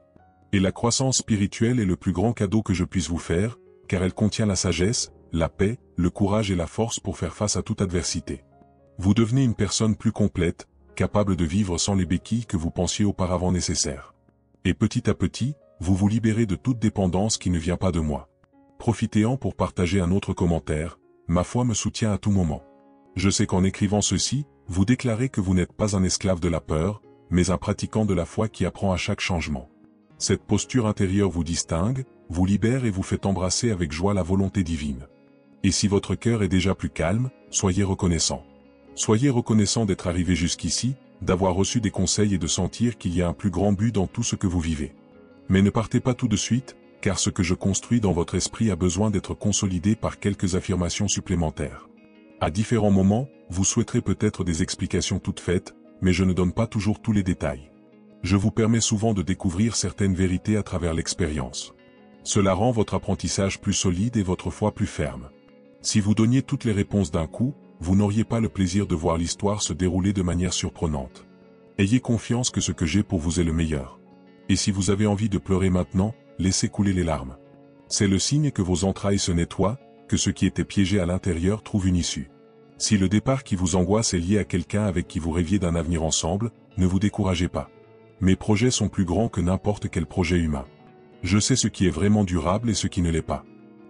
Et la croissance spirituelle est le plus grand cadeau que je puisse vous faire, car elle contient la sagesse, la paix, le courage et la force pour faire face à toute adversité. Vous devenez une personne plus complète, capable de vivre sans les béquilles que vous pensiez auparavant nécessaires. Et petit à petit, vous vous libérez de toute dépendance qui ne vient pas de moi. Profitez-en pour partager un autre commentaire, ma foi me soutient à tout moment. Je sais qu'en écrivant ceci, vous déclarez que vous n'êtes pas un esclave de la peur, mais un pratiquant de la foi qui apprend à chaque changement. Cette posture intérieure vous distingue, vous libère et vous fait embrasser avec joie la volonté divine. Et si votre cœur est déjà plus calme, soyez reconnaissant. Soyez reconnaissant d'être arrivé jusqu'ici, d'avoir reçu des conseils et de sentir qu'il y a un plus grand but dans tout ce que vous vivez. Mais ne partez pas tout de suite, car ce que je construis dans votre esprit a besoin d'être consolidé par quelques affirmations supplémentaires. À différents moments, vous souhaiterez peut-être des explications toutes faites, mais je ne donne pas toujours tous les détails. Je vous permets souvent de découvrir certaines vérités à travers l'expérience. Cela rend votre apprentissage plus solide et votre foi plus ferme. Si vous donniez toutes les réponses d'un coup, vous n'auriez pas le plaisir de voir l'histoire se dérouler de manière surprenante. Ayez confiance que ce que j'ai pour vous est le meilleur. Et si vous avez envie de pleurer maintenant, laissez couler les larmes. C'est le signe que vos entrailles se nettoient, que ce qui était piégé à l'intérieur trouve une issue. Si le départ qui vous angoisse est lié à quelqu'un avec qui vous rêviez d'un avenir ensemble, ne vous découragez pas. Mes projets sont plus grands que n'importe quel projet humain. Je sais ce qui est vraiment durable et ce qui ne l'est pas.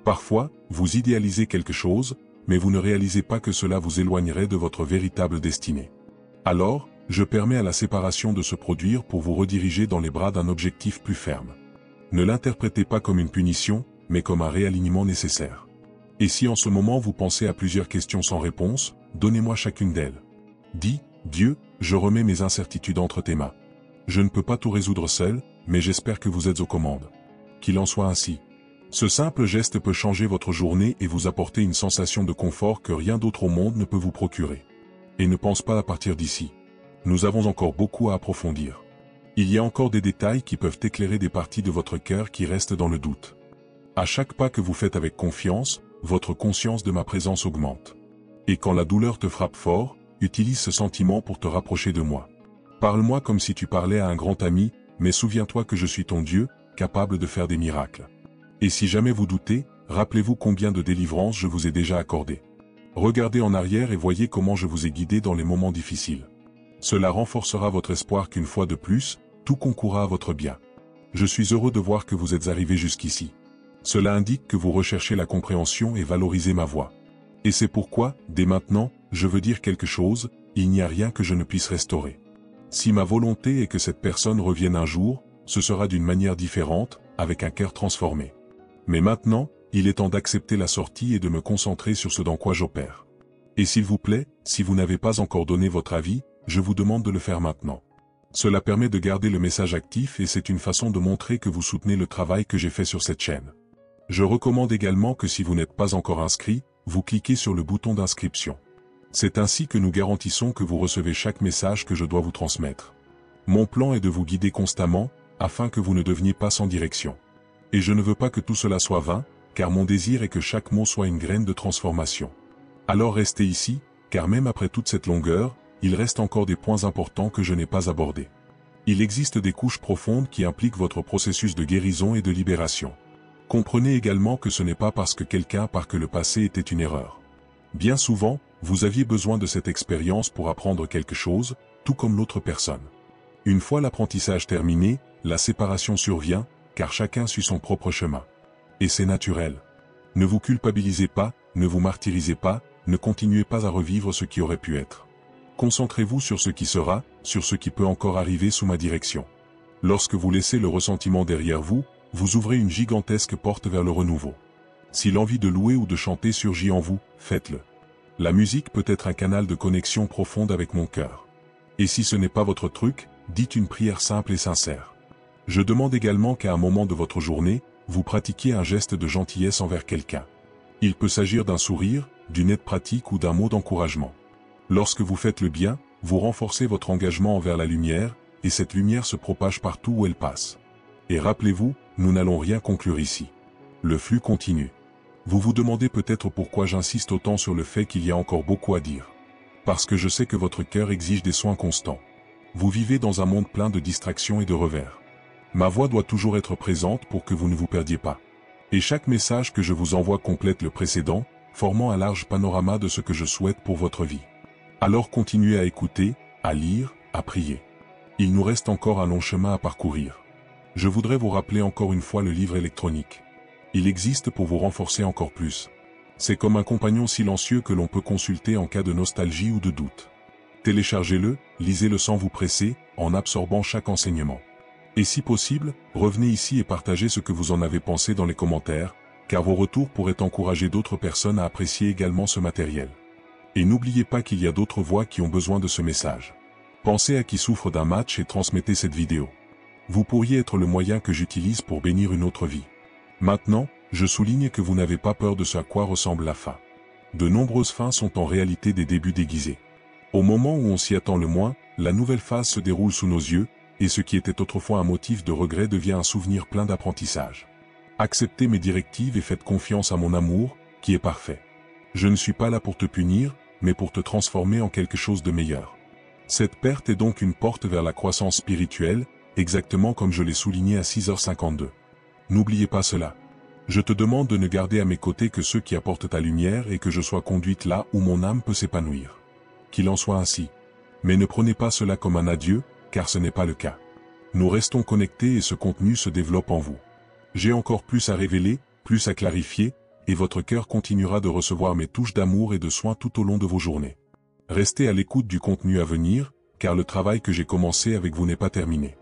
Parfois, vous idéalisez quelque chose, mais vous ne réalisez pas que cela vous éloignerait de votre véritable destinée. Alors, je permets à la séparation de se produire pour vous rediriger dans les bras d'un objectif plus ferme. Ne l'interprétez pas comme une punition, mais comme un réalignement nécessaire. Et si en ce moment vous pensez à plusieurs questions sans réponse, donnez-moi chacune d'elles. Dis, Dieu, je remets mes incertitudes entre tes mains. Je ne peux pas tout résoudre seul, mais j'espère que vous êtes aux commandes. Qu'il en soit ainsi. Ce simple geste peut changer votre journée et vous apporter une sensation de confort que rien d'autre au monde ne peut vous procurer. Et ne pense pas à partir d'ici. Nous avons encore beaucoup à approfondir. Il y a encore des détails qui peuvent éclairer des parties de votre cœur qui restent dans le doute. À chaque pas que vous faites avec confiance, votre conscience de ma présence augmente. Et quand la douleur te frappe fort, utilise ce sentiment pour te rapprocher de moi. Parle-moi comme si tu parlais à un grand ami, mais souviens-toi que je suis ton Dieu, capable de faire des miracles. Et si jamais vous doutez, rappelez-vous combien de délivrances je vous ai déjà accordées. Regardez en arrière et voyez comment je vous ai guidé dans les moments difficiles. Cela renforcera votre espoir qu'une fois de plus, tout concourra à votre bien. Je suis heureux de voir que vous êtes arrivé jusqu'ici. Cela indique que vous recherchez la compréhension et valorisez ma voix. Et c'est pourquoi, dès maintenant, je veux dire quelque chose, il n'y a rien que je ne puisse restaurer. Si ma volonté est que cette personne revienne un jour, ce sera d'une manière différente, avec un cœur transformé. Mais maintenant, il est temps d'accepter la sortie et de me concentrer sur ce dans quoi j'opère. Et s'il vous plaît, si vous n'avez pas encore donné votre avis, je vous demande de le faire maintenant. Cela permet de garder le message actif et c'est une façon de montrer que vous soutenez le travail que j'ai fait sur cette chaîne. Je recommande également que si vous n'êtes pas encore inscrit, vous cliquez sur le bouton d'inscription. C'est ainsi que nous garantissons que vous recevez chaque message que je dois vous transmettre. Mon plan est de vous guider constamment, afin que vous ne deveniez pas sans direction. Et je ne veux pas que tout cela soit vain, car mon désir est que chaque mot soit une graine de transformation. Alors restez ici, car même après toute cette longueur, il reste encore des points importants que je n'ai pas abordés. Il existe des couches profondes qui impliquent votre processus de guérison et de libération. Comprenez également que ce n'est pas parce que quelqu'un part que le passé était une erreur. Bien souvent, vous aviez besoin de cette expérience pour apprendre quelque chose, tout comme l'autre personne. Une fois l'apprentissage terminé, la séparation survient, car chacun suit son propre chemin. Et c'est naturel. Ne vous culpabilisez pas, ne vous martyrisez pas, ne continuez pas à revivre ce qui aurait pu être. Concentrez-vous sur ce qui sera, sur ce qui peut encore arriver sous ma direction. Lorsque vous laissez le ressentiment derrière vous, vous ouvrez une gigantesque porte vers le renouveau. Si l'envie de louer ou de chanter surgit en vous, faites-le. La musique peut être un canal de connexion profonde avec mon cœur. Et si ce n'est pas votre truc, dites une prière simple et sincère. Je demande également qu'à un moment de votre journée, vous pratiquiez un geste de gentillesse envers quelqu'un. Il peut s'agir d'un sourire, d'une aide pratique ou d'un mot d'encouragement. Lorsque vous faites le bien, vous renforcez votre engagement envers la lumière, et cette lumière se propage partout où elle passe. Et rappelez-vous, nous n'allons rien conclure ici. Le flux continue. Vous vous demandez peut-être pourquoi j'insiste autant sur le fait qu'il y a encore beaucoup à dire. Parce que je sais que votre cœur exige des soins constants. Vous vivez dans un monde plein de distractions et de revers. Ma voix doit toujours être présente pour que vous ne vous perdiez pas. Et chaque message que je vous envoie complète le précédent, formant un large panorama de ce que je souhaite pour votre vie. Alors continuez à écouter, à lire, à prier. Il nous reste encore un long chemin à parcourir. Je voudrais vous rappeler encore une fois le livre électronique. Il existe pour vous renforcer encore plus. C'est comme un compagnon silencieux que l'on peut consulter en cas de nostalgie ou de doute. Téléchargez-le, lisez-le sans vous presser, en absorbant chaque enseignement. Et si possible, revenez ici et partagez ce que vous en avez pensé dans les commentaires, car vos retours pourraient encourager d'autres personnes à apprécier également ce matériel. Et n'oubliez pas qu'il y a d'autres voix qui ont besoin de ce message. Pensez à qui souffre d'un match et transmettez cette vidéo. Vous pourriez être le moyen que j'utilise pour bénir une autre vie. Maintenant, je souligne que vous n'avez pas peur de ce à quoi ressemble la fin. De nombreuses fins sont en réalité des débuts déguisés. Au moment où on s'y attend le moins, la nouvelle phase se déroule sous nos yeux, et ce qui était autrefois un motif de regret devient un souvenir plein d'apprentissage. Acceptez mes directives et faites confiance à mon amour, qui est parfait. Je ne suis pas là pour te punir, mais pour te transformer en quelque chose de meilleur. Cette perte est donc une porte vers la croissance spirituelle, exactement comme je l'ai souligné à 6h52. N'oubliez pas cela. Je te demande de ne garder à mes côtés que ceux qui apportent ta lumière et que je sois conduite là où mon âme peut s'épanouir. Qu'il en soit ainsi. Mais ne prenez pas cela comme un adieu, car ce n'est pas le cas. Nous restons connectés et ce contenu se développe en vous. J'ai encore plus à révéler, plus à clarifier, et votre cœur continuera de recevoir mes touches d'amour et de soin tout au long de vos journées. Restez à l'écoute du contenu à venir, car le travail que j'ai commencé avec vous n'est pas terminé.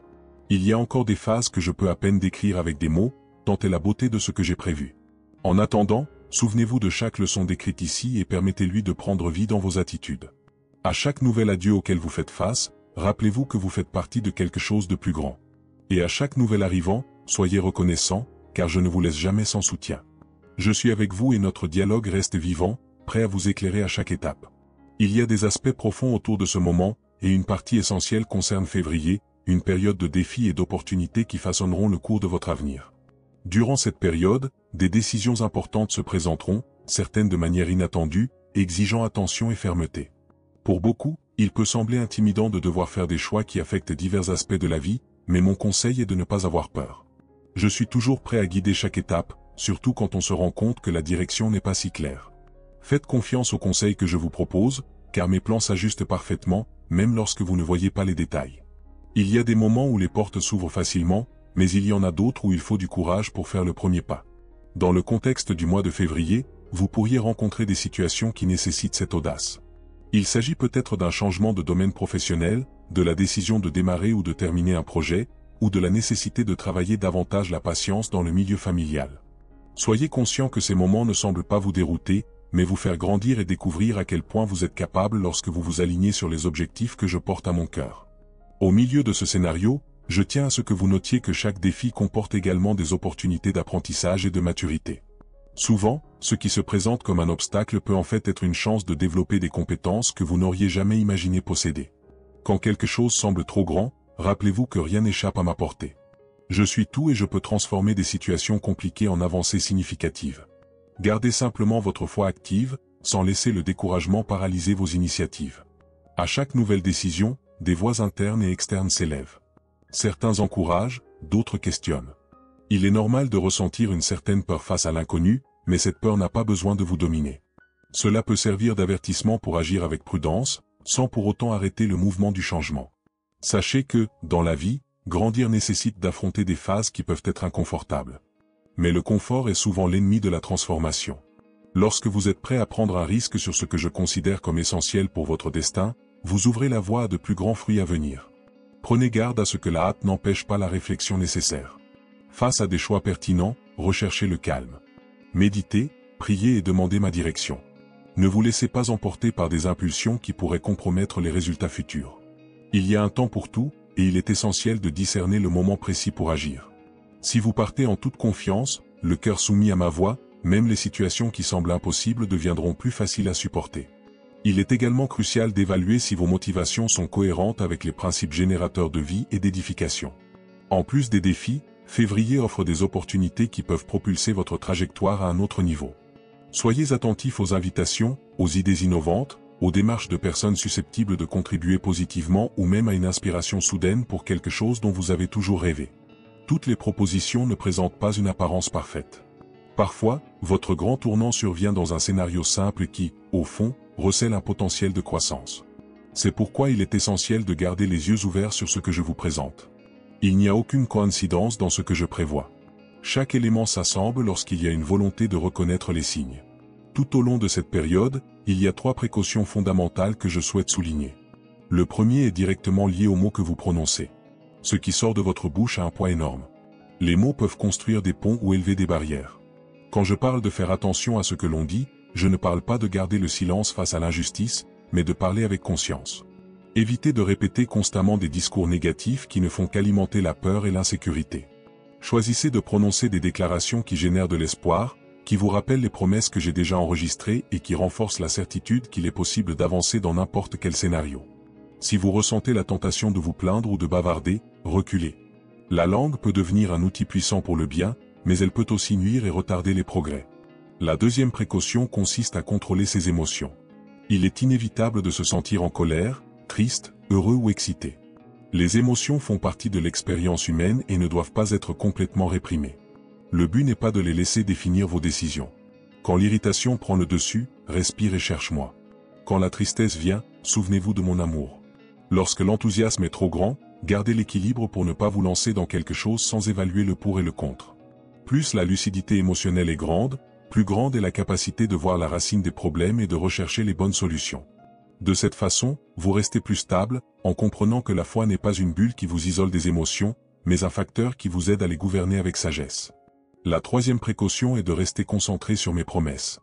Il y a encore des phases que je peux à peine décrire avec des mots, tant est la beauté de ce que j'ai prévu. En attendant, souvenez-vous de chaque leçon décrite ici et permettez-lui de prendre vie dans vos attitudes. À chaque nouvel adieu auquel vous faites face, rappelez-vous que vous faites partie de quelque chose de plus grand. Et à chaque nouvel arrivant, soyez reconnaissant, car je ne vous laisse jamais sans soutien. Je suis avec vous et notre dialogue reste vivant, prêt à vous éclairer à chaque étape. Il y a des aspects profonds autour de ce moment, et une partie essentielle concerne février, une période de défis et d'opportunités qui façonneront le cours de votre avenir. Durant cette période, des décisions importantes se présenteront, certaines de manière inattendue, exigeant attention et fermeté. Pour beaucoup, il peut sembler intimidant de devoir faire des choix qui affectent divers aspects de la vie, mais mon conseil est de ne pas avoir peur. Je suis toujours prêt à guider chaque étape, surtout quand on se rend compte que la direction n'est pas si claire. Faites confiance aux conseils que je vous propose, car mes plans s'ajustent parfaitement, même lorsque vous ne voyez pas les détails. Il y a des moments où les portes s'ouvrent facilement, mais il y en a d'autres où il faut du courage pour faire le premier pas. Dans le contexte du mois de février, vous pourriez rencontrer des situations qui nécessitent cette audace. Il s'agit peut-être d'un changement de domaine professionnel, de la décision de démarrer ou de terminer un projet, ou de la nécessité de travailler davantage la patience dans le milieu familial. Soyez conscient que ces moments ne semblent pas vous dérouter, mais vous faire grandir et découvrir à quel point vous êtes capable lorsque vous vous alignez sur les objectifs que je porte à mon cœur. Au milieu de ce scénario, je tiens à ce que vous notiez que chaque défi comporte également des opportunités d'apprentissage et de maturité. Souvent, ce qui se présente comme un obstacle peut en fait être une chance de développer des compétences que vous n'auriez jamais imaginé posséder. Quand quelque chose semble trop grand, rappelez-vous que rien n'échappe à ma portée. Je suis tout et je peux transformer des situations compliquées en avancées significatives. Gardez simplement votre foi active, sans laisser le découragement paralyser vos initiatives. À chaque nouvelle décision, des voix internes et externes s'élèvent. Certains encouragent, d'autres questionnent. Il est normal de ressentir une certaine peur face à l'inconnu, mais cette peur n'a pas besoin de vous dominer. Cela peut servir d'avertissement pour agir avec prudence, sans pour autant arrêter le mouvement du changement. Sachez que, dans la vie, grandir nécessite d'affronter des phases qui peuvent être inconfortables. Mais le confort est souvent l'ennemi de la transformation. Lorsque vous êtes prêt à prendre un risque sur ce que je considère comme essentiel pour votre destin, vous ouvrez la voie à de plus grands fruits à venir. Prenez garde à ce que la hâte n'empêche pas la réflexion nécessaire. Face à des choix pertinents, recherchez le calme. Méditez, priez et demandez ma direction. Ne vous laissez pas emporter par des impulsions qui pourraient compromettre les résultats futurs. Il y a un temps pour tout, et il est essentiel de discerner le moment précis pour agir. Si vous partez en toute confiance, le cœur soumis à ma voix, même les situations qui semblent impossibles deviendront plus faciles à supporter. Il est également crucial d'évaluer si vos motivations sont cohérentes avec les principes générateurs de vie et d'édification. En plus des défis, février offre des opportunités qui peuvent propulser votre trajectoire à un autre niveau. Soyez attentifs aux invitations, aux idées innovantes, aux démarches de personnes susceptibles de contribuer positivement ou même à une inspiration soudaine pour quelque chose dont vous avez toujours rêvé. Toutes les propositions ne présentent pas une apparence parfaite. Parfois, votre grand tournant survient dans un scénario simple qui, au fond, recèle un potentiel de croissance. C'est pourquoi il est essentiel de garder les yeux ouverts sur ce que je vous présente. Il n'y a aucune coïncidence dans ce que je prévois. Chaque élément s'assemble lorsqu'il y a une volonté de reconnaître les signes. Tout au long de cette période, il y a 3 précautions fondamentales que je souhaite souligner. Le premier est directement lié aux mots que vous prononcez. Ce qui sort de votre bouche a un poids énorme. Les mots peuvent construire des ponts ou élever des barrières. Quand je parle de faire attention à ce que l'on dit, je ne parle pas de garder le silence face à l'injustice, mais de parler avec conscience. Évitez de répéter constamment des discours négatifs qui ne font qu'alimenter la peur et l'insécurité. Choisissez de prononcer des déclarations qui génèrent de l'espoir, qui vous rappellent les promesses que j'ai déjà enregistrées et qui renforcent la certitude qu'il est possible d'avancer dans n'importe quel scénario. Si vous ressentez la tentation de vous plaindre ou de bavarder, reculez. La langue peut devenir un outil puissant pour le bien, mais elle peut aussi nuire et retarder les progrès. La deuxième précaution consiste à contrôler ses émotions. Il est inévitable de se sentir en colère, triste, heureux ou excité. Les émotions font partie de l'expérience humaine et ne doivent pas être complètement réprimées. Le but n'est pas de les laisser définir vos décisions. Quand l'irritation prend le dessus, respire et cherche-moi. Quand la tristesse vient, souvenez-vous de mon amour. Lorsque l'enthousiasme est trop grand, gardez l'équilibre pour ne pas vous lancer dans quelque chose sans évaluer le pour et le contre. Plus la lucidité émotionnelle est grande, plus grande est la capacité de voir la racine des problèmes et de rechercher les bonnes solutions. De cette façon, vous restez plus stable, en comprenant que la foi n'est pas une bulle qui vous isole des émotions, mais un facteur qui vous aide à les gouverner avec sagesse. La troisième précaution est de rester concentré sur mes promesses.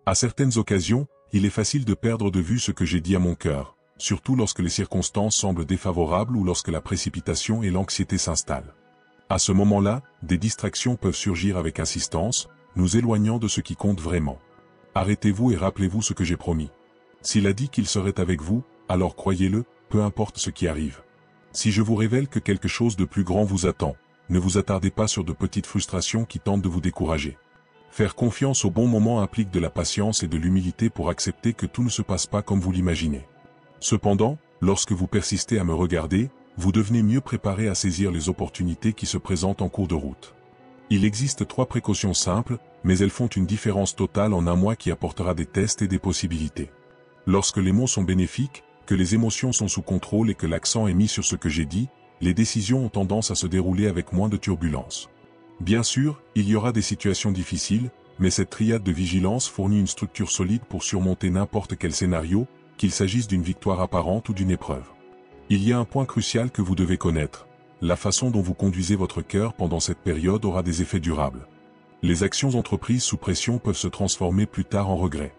À certaines occasions, il est facile de perdre de vue ce que j'ai dit à mon cœur, surtout lorsque les circonstances semblent défavorables ou lorsque la précipitation et l'anxiété s'installent. À ce moment-là, des distractions peuvent surgir avec insistance, nous éloignant de ce qui compte vraiment. Arrêtez-vous et rappelez-vous ce que j'ai promis. S'il a dit qu'il serait avec vous, alors croyez-le, peu importe ce qui arrive. Si je vous révèle que quelque chose de plus grand vous attend, ne vous attardez pas sur de petites frustrations qui tentent de vous décourager. Faire confiance au bon moment implique de la patience et de l'humilité pour accepter que tout ne se passe pas comme vous l'imaginez. Cependant, lorsque vous persistez à me regarder, vous devenez mieux préparé à saisir les opportunités qui se présentent en cours de route. Il existe 3 précautions simples, mais elles font une différence totale en un mois qui apportera des tests et des possibilités. Lorsque les mots sont bénéfiques, que les émotions sont sous contrôle et que l'accent est mis sur ce que j'ai dit, les décisions ont tendance à se dérouler avec moins de turbulences. Bien sûr, il y aura des situations difficiles, mais cette triade de vigilance fournit une structure solide pour surmonter n'importe quel scénario, qu'il s'agisse d'une victoire apparente ou d'une épreuve. Il y a un point crucial que vous devez connaître. La façon dont vous conduisez votre cœur pendant cette période aura des effets durables. Les actions entreprises sous pression peuvent se transformer plus tard en regrets.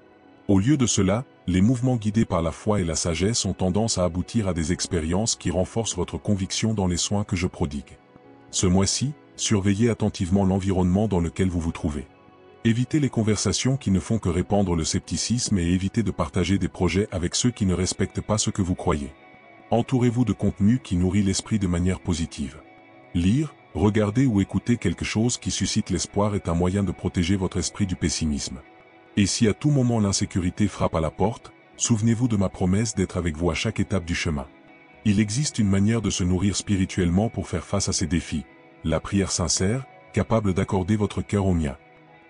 Au lieu de cela, les mouvements guidés par la foi et la sagesse ont tendance à aboutir à des expériences qui renforcent votre conviction dans les soins que je prodigue. Ce mois-ci, surveillez attentivement l'environnement dans lequel vous vous trouvez. Évitez les conversations qui ne font que répandre le scepticisme et évitez de partager des projets avec ceux qui ne respectent pas ce que vous croyez. Entourez-vous de contenu qui nourrit l'esprit de manière positive. Lire, regarder ou écouter quelque chose qui suscite l'espoir est un moyen de protéger votre esprit du pessimisme. Et si à tout moment l'insécurité frappe à la porte, souvenez-vous de ma promesse d'être avec vous à chaque étape du chemin. Il existe une manière de se nourrir spirituellement pour faire face à ces défis, la prière sincère, capable d'accorder votre cœur au mien.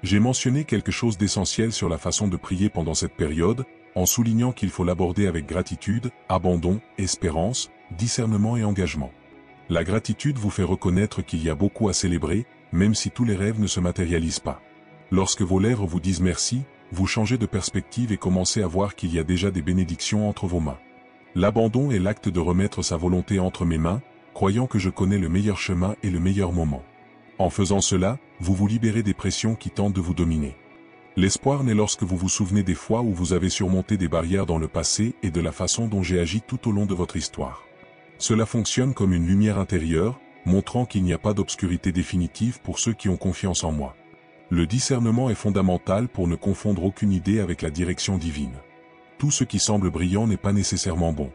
J'ai mentionné quelque chose d'essentiel sur la façon de prier pendant cette période, en soulignant qu'il faut l'aborder avec gratitude, abandon, espérance, discernement et engagement. La gratitude vous fait reconnaître qu'il y a beaucoup à célébrer, même si tous les rêves ne se matérialisent pas. Lorsque vos lèvres vous disent merci, vous changez de perspective et commencez à voir qu'il y a déjà des bénédictions entre vos mains. L'abandon est l'acte de remettre sa volonté entre mes mains, croyant que je connais le meilleur chemin et le meilleur moment. En faisant cela, vous vous libérez des pressions qui tentent de vous dominer. L'espoir naît lorsque vous vous souvenez des fois où vous avez surmonté des barrières dans le passé et de la façon dont j'ai agi tout au long de votre histoire. Cela fonctionne comme une lumière intérieure, montrant qu'il n'y a pas d'obscurité définitive pour ceux qui ont confiance en moi. Le discernement est fondamental pour ne confondre aucune idée avec la direction divine. Tout ce qui semble brillant n'est pas nécessairement bon.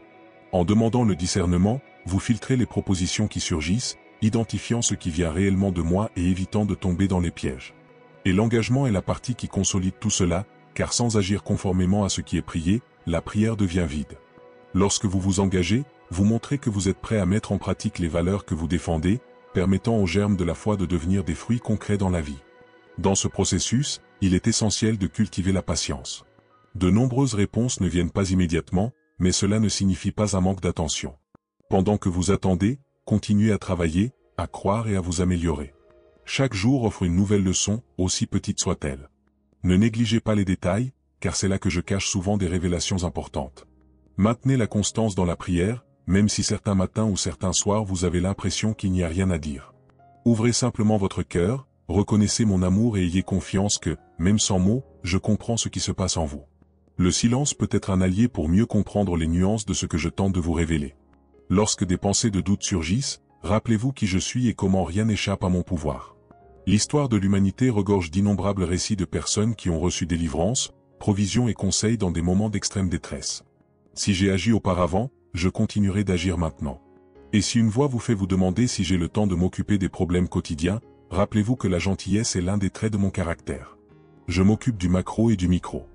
En demandant le discernement, vous filtrez les propositions qui surgissent, identifiant ce qui vient réellement de moi et évitant de tomber dans les pièges. Et l'engagement est la partie qui consolide tout cela, car sans agir conformément à ce qui est prié, la prière devient vide. Lorsque vous vous engagez, vous montrez que vous êtes prêt à mettre en pratique les valeurs que vous défendez, permettant aux germes de la foi de devenir des fruits concrets dans la vie. Dans ce processus, il est essentiel de cultiver la patience. De nombreuses réponses ne viennent pas immédiatement, mais cela ne signifie pas un manque d'attention. Pendant que vous attendez, continuez à travailler, à croire et à vous améliorer. Chaque jour offre une nouvelle leçon, aussi petite soit-elle. Ne négligez pas les détails, car c'est là que je cache souvent des révélations importantes. Maintenez la constance dans la prière, même si certains matins ou certains soirs vous avez l'impression qu'il n'y a rien à dire. Ouvrez simplement votre cœur, reconnaissez mon amour et ayez confiance que, même sans mots, je comprends ce qui se passe en vous. Le silence peut être un allié pour mieux comprendre les nuances de ce que je tente de vous révéler. Lorsque des pensées de doute surgissent, rappelez-vous qui je suis et comment rien n'échappe à mon pouvoir. L'histoire de l'humanité regorge d'innombrables récits de personnes qui ont reçu délivrance, provision et conseils dans des moments d'extrême détresse. Si j'ai agi auparavant, je continuerai d'agir maintenant. Et si une voix vous fait vous demander si j'ai le temps de m'occuper des problèmes quotidiens, rappelez-vous que la gentillesse est l'un des traits de mon caractère. Je m'occupe du macro et du micro.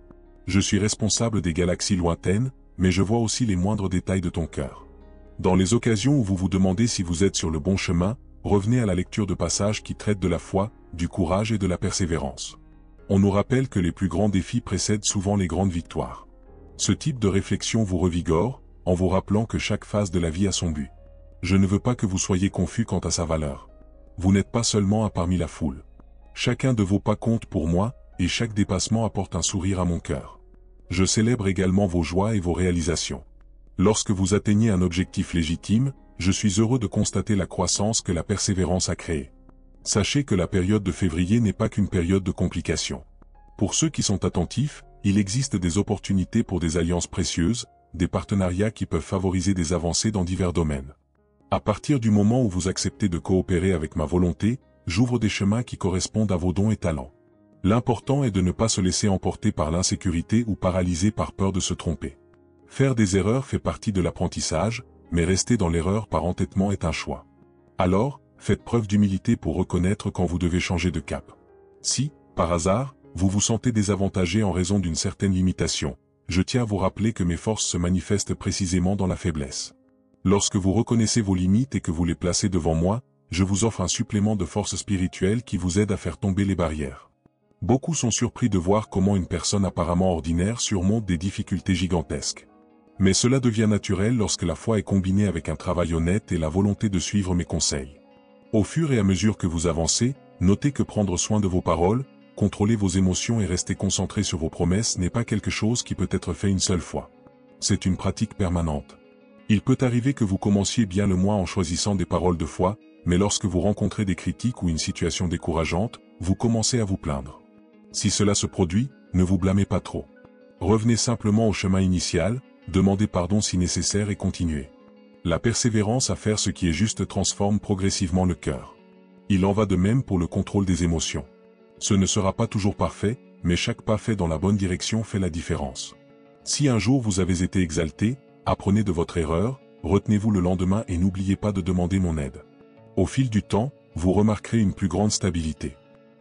Je suis responsable des galaxies lointaines, mais je vois aussi les moindres détails de ton cœur. Dans les occasions où vous vous demandez si vous êtes sur le bon chemin, revenez à la lecture de passages qui traitent de la foi, du courage et de la persévérance. On nous rappelle que les plus grands défis précèdent souvent les grandes victoires. Ce type de réflexion vous revigore, en vous rappelant que chaque phase de la vie a son but. Je ne veux pas que vous soyez confus quant à sa valeur. Vous n'êtes pas seulement un parmi la foule. Chacun de vos pas compte pour moi, et chaque dépassement apporte un sourire à mon cœur. Je célèbre également vos joies et vos réalisations. Lorsque vous atteignez un objectif légitime, je suis heureux de constater la croissance que la persévérance a créée. Sachez que la période de février n'est pas qu'une période de complications. Pour ceux qui sont attentifs, il existe des opportunités pour des alliances précieuses, des partenariats qui peuvent favoriser des avancées dans divers domaines. À partir du moment où vous acceptez de coopérer avec ma volonté, j'ouvre des chemins qui correspondent à vos dons et talents. L'important est de ne pas se laisser emporter par l'insécurité ou paralysé par peur de se tromper. Faire des erreurs fait partie de l'apprentissage, mais rester dans l'erreur par entêtement est un choix. Alors, faites preuve d'humilité pour reconnaître quand vous devez changer de cap. Si, par hasard, vous vous sentez désavantagé en raison d'une certaine limitation, je tiens à vous rappeler que mes forces se manifestent précisément dans la faiblesse. Lorsque vous reconnaissez vos limites et que vous les placez devant moi, je vous offre un supplément de force spirituelle qui vous aide à faire tomber les barrières. Beaucoup sont surpris de voir comment une personne apparemment ordinaire surmonte des difficultés gigantesques. Mais cela devient naturel lorsque la foi est combinée avec un travail honnête et la volonté de suivre mes conseils. Au fur et à mesure que vous avancez, notez que prendre soin de vos paroles, contrôler vos émotions et rester concentré sur vos promesses n'est pas quelque chose qui peut être fait une seule fois. C'est une pratique permanente. Il peut arriver que vous commenciez bien le mois en choisissant des paroles de foi, mais lorsque vous rencontrez des critiques ou une situation décourageante, vous commencez à vous plaindre. Si cela se produit, ne vous blâmez pas trop. Revenez simplement au chemin initial, demandez pardon si nécessaire et continuez. La persévérance à faire ce qui est juste transforme progressivement le cœur. Il en va de même pour le contrôle des émotions. Ce ne sera pas toujours parfait, mais chaque pas fait dans la bonne direction fait la différence. Si un jour vous avez été exalté, apprenez de votre erreur, retenez-vous le lendemain et n'oubliez pas de demander mon aide. Au fil du temps, vous remarquerez une plus grande stabilité.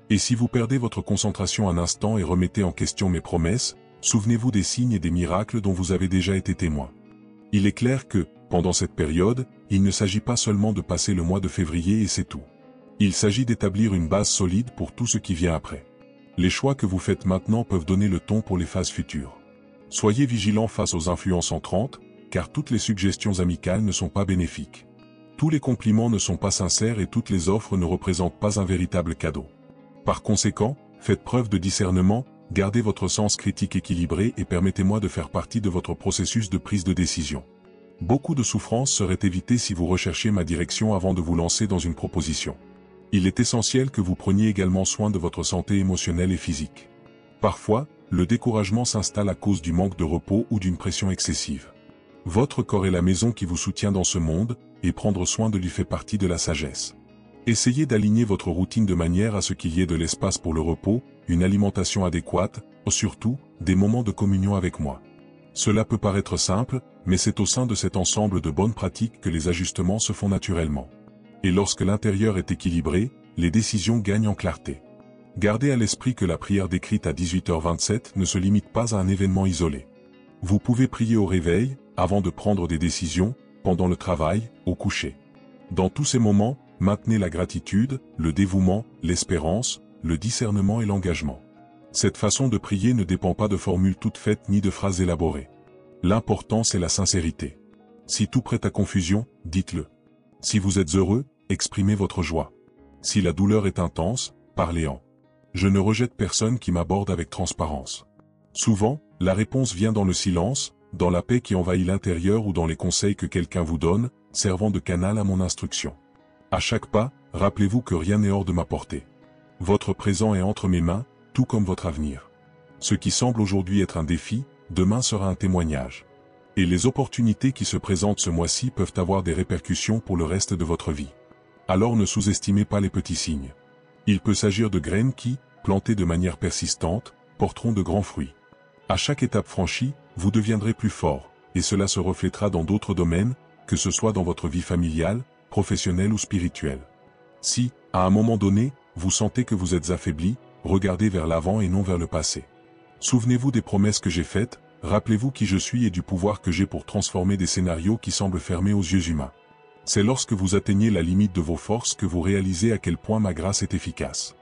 Et si vous perdez votre concentration un instant et remettez en question mes promesses, souvenez-vous des signes et des miracles dont vous avez déjà été témoin. Il est clair que, pendant cette période, il ne s'agit pas seulement de passer le mois de février et c'est tout. Il s'agit d'établir une base solide pour tout ce qui vient après. Les choix que vous faites maintenant peuvent donner le ton pour les phases futures. Soyez vigilants face aux influences entrantes, car toutes les suggestions amicales ne sont pas bénéfiques. Tous les compliments ne sont pas sincères et toutes les offres ne représentent pas un véritable cadeau. Par conséquent, faites preuve de discernement, gardez votre sens critique équilibré et permettez-moi de faire partie de votre processus de prise de décision. Beaucoup de souffrances seraient évitées si vous recherchiez ma direction avant de vous lancer dans une proposition. Il est essentiel que vous preniez également soin de votre santé émotionnelle et physique. Parfois, le découragement s'installe à cause du manque de repos ou d'une pression excessive. Votre corps est la maison qui vous soutient dans ce monde, et prendre soin de lui fait partie de la sagesse. Essayez d'aligner votre routine de manière à ce qu'il y ait de l'espace pour le repos, une alimentation adéquate, surtout, des moments de communion avec moi. Cela peut paraître simple, mais c'est au sein de cet ensemble de bonnes pratiques que les ajustements se font naturellement. Et lorsque l'intérieur est équilibré, les décisions gagnent en clarté. Gardez à l'esprit que la prière décrite à 18h27 ne se limite pas à un événement isolé. Vous pouvez prier au réveil, avant de prendre des décisions, pendant le travail, au coucher. Dans tous ces moments, maintenez la gratitude, le dévouement, l'espérance, le discernement et l'engagement. Cette façon de prier ne dépend pas de formules toutes faites ni de phrases élaborées. L'important c'est la sincérité. Si tout prête à confusion, dites-le. Si vous êtes heureux, exprimez votre joie. Si la douleur est intense, parlez-en. Je ne rejette personne qui m'aborde avec transparence. Souvent, la réponse vient dans le silence, dans la paix qui envahit l'intérieur ou dans les conseils que quelqu'un vous donne, servant de canal à mon instruction. À chaque pas, rappelez-vous que rien n'est hors de ma portée. Votre présent est entre mes mains, tout comme votre avenir. Ce qui semble aujourd'hui être un défi, demain sera un témoignage. Et les opportunités qui se présentent ce mois-ci peuvent avoir des répercussions pour le reste de votre vie. Alors ne sous-estimez pas les petits signes. Il peut s'agir de graines qui, plantées de manière persistante, porteront de grands fruits. À chaque étape franchie, vous deviendrez plus fort, et cela se reflétera dans d'autres domaines, que ce soit dans votre vie familiale, professionnelle ou spirituelle. Si, à un moment donné, vous sentez que vous êtes affaibli, regardez vers l'avant et non vers le passé. Souvenez-vous des promesses que j'ai faites, rappelez-vous qui je suis et du pouvoir que j'ai pour transformer des scénarios qui semblent fermés aux yeux humains. C'est lorsque vous atteignez la limite de vos forces que vous réalisez à quel point ma grâce est efficace.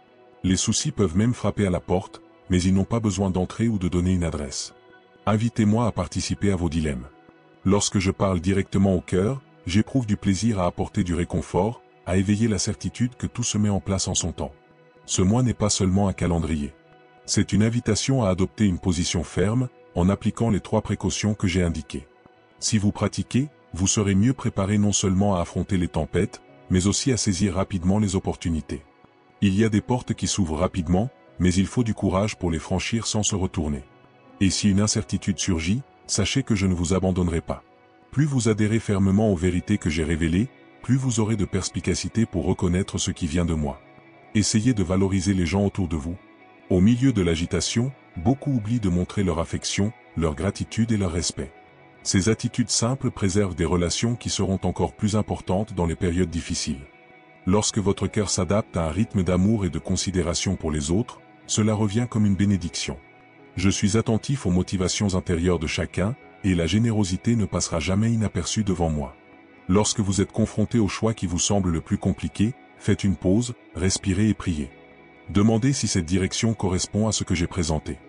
Les soucis peuvent même frapper à la porte, mais ils n'ont pas besoin d'entrer ou de donner une adresse. Invitez-moi à participer à vos dilemmes. Lorsque je parle directement au cœur, j'éprouve du plaisir à apporter du réconfort, à éveiller la certitude que tout se met en place en son temps. Ce mois n'est pas seulement un calendrier. C'est une invitation à adopter une position ferme, en appliquant les 3 précautions que j'ai indiquées. Si vous pratiquez, vous serez mieux préparé non seulement à affronter les tempêtes, mais aussi à saisir rapidement les opportunités. Il y a des portes qui s'ouvrent rapidement, mais il faut du courage pour les franchir sans se retourner. Et si une incertitude surgit, sachez que je ne vous abandonnerai pas. Plus vous adhérez fermement aux vérités que j'ai révélées, plus vous aurez de perspicacité pour reconnaître ce qui vient de moi. Essayez de valoriser les gens autour de vous. Au milieu de l'agitation, beaucoup oublient de montrer leur affection, leur gratitude et leur respect. Ces attitudes simples préservent des relations qui seront encore plus importantes dans les périodes difficiles. Lorsque votre cœur s'adapte à un rythme d'amour et de considération pour les autres, cela revient comme une bénédiction. Je suis attentif aux motivations intérieures de chacun, et la générosité ne passera jamais inaperçue devant moi. Lorsque vous êtes confronté au choix qui vous semble le plus compliqué, faites une pause, respirez et priez. Demandez si cette direction correspond à ce que j'ai présenté.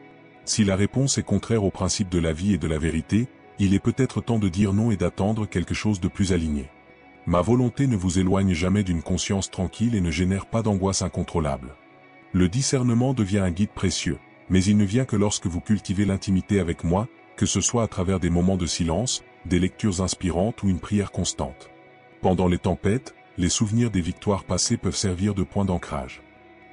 Si la réponse est contraire au principe de la vie et de la vérité, il est peut-être temps de dire non et d'attendre quelque chose de plus aligné. Ma volonté ne vous éloigne jamais d'une conscience tranquille et ne génère pas d'angoisse incontrôlable. Le discernement devient un guide précieux, mais il ne vient que lorsque vous cultivez l'intimité avec moi, que ce soit à travers des moments de silence, des lectures inspirantes ou une prière constante. Pendant les tempêtes, les souvenirs des victoires passées peuvent servir de point d'ancrage.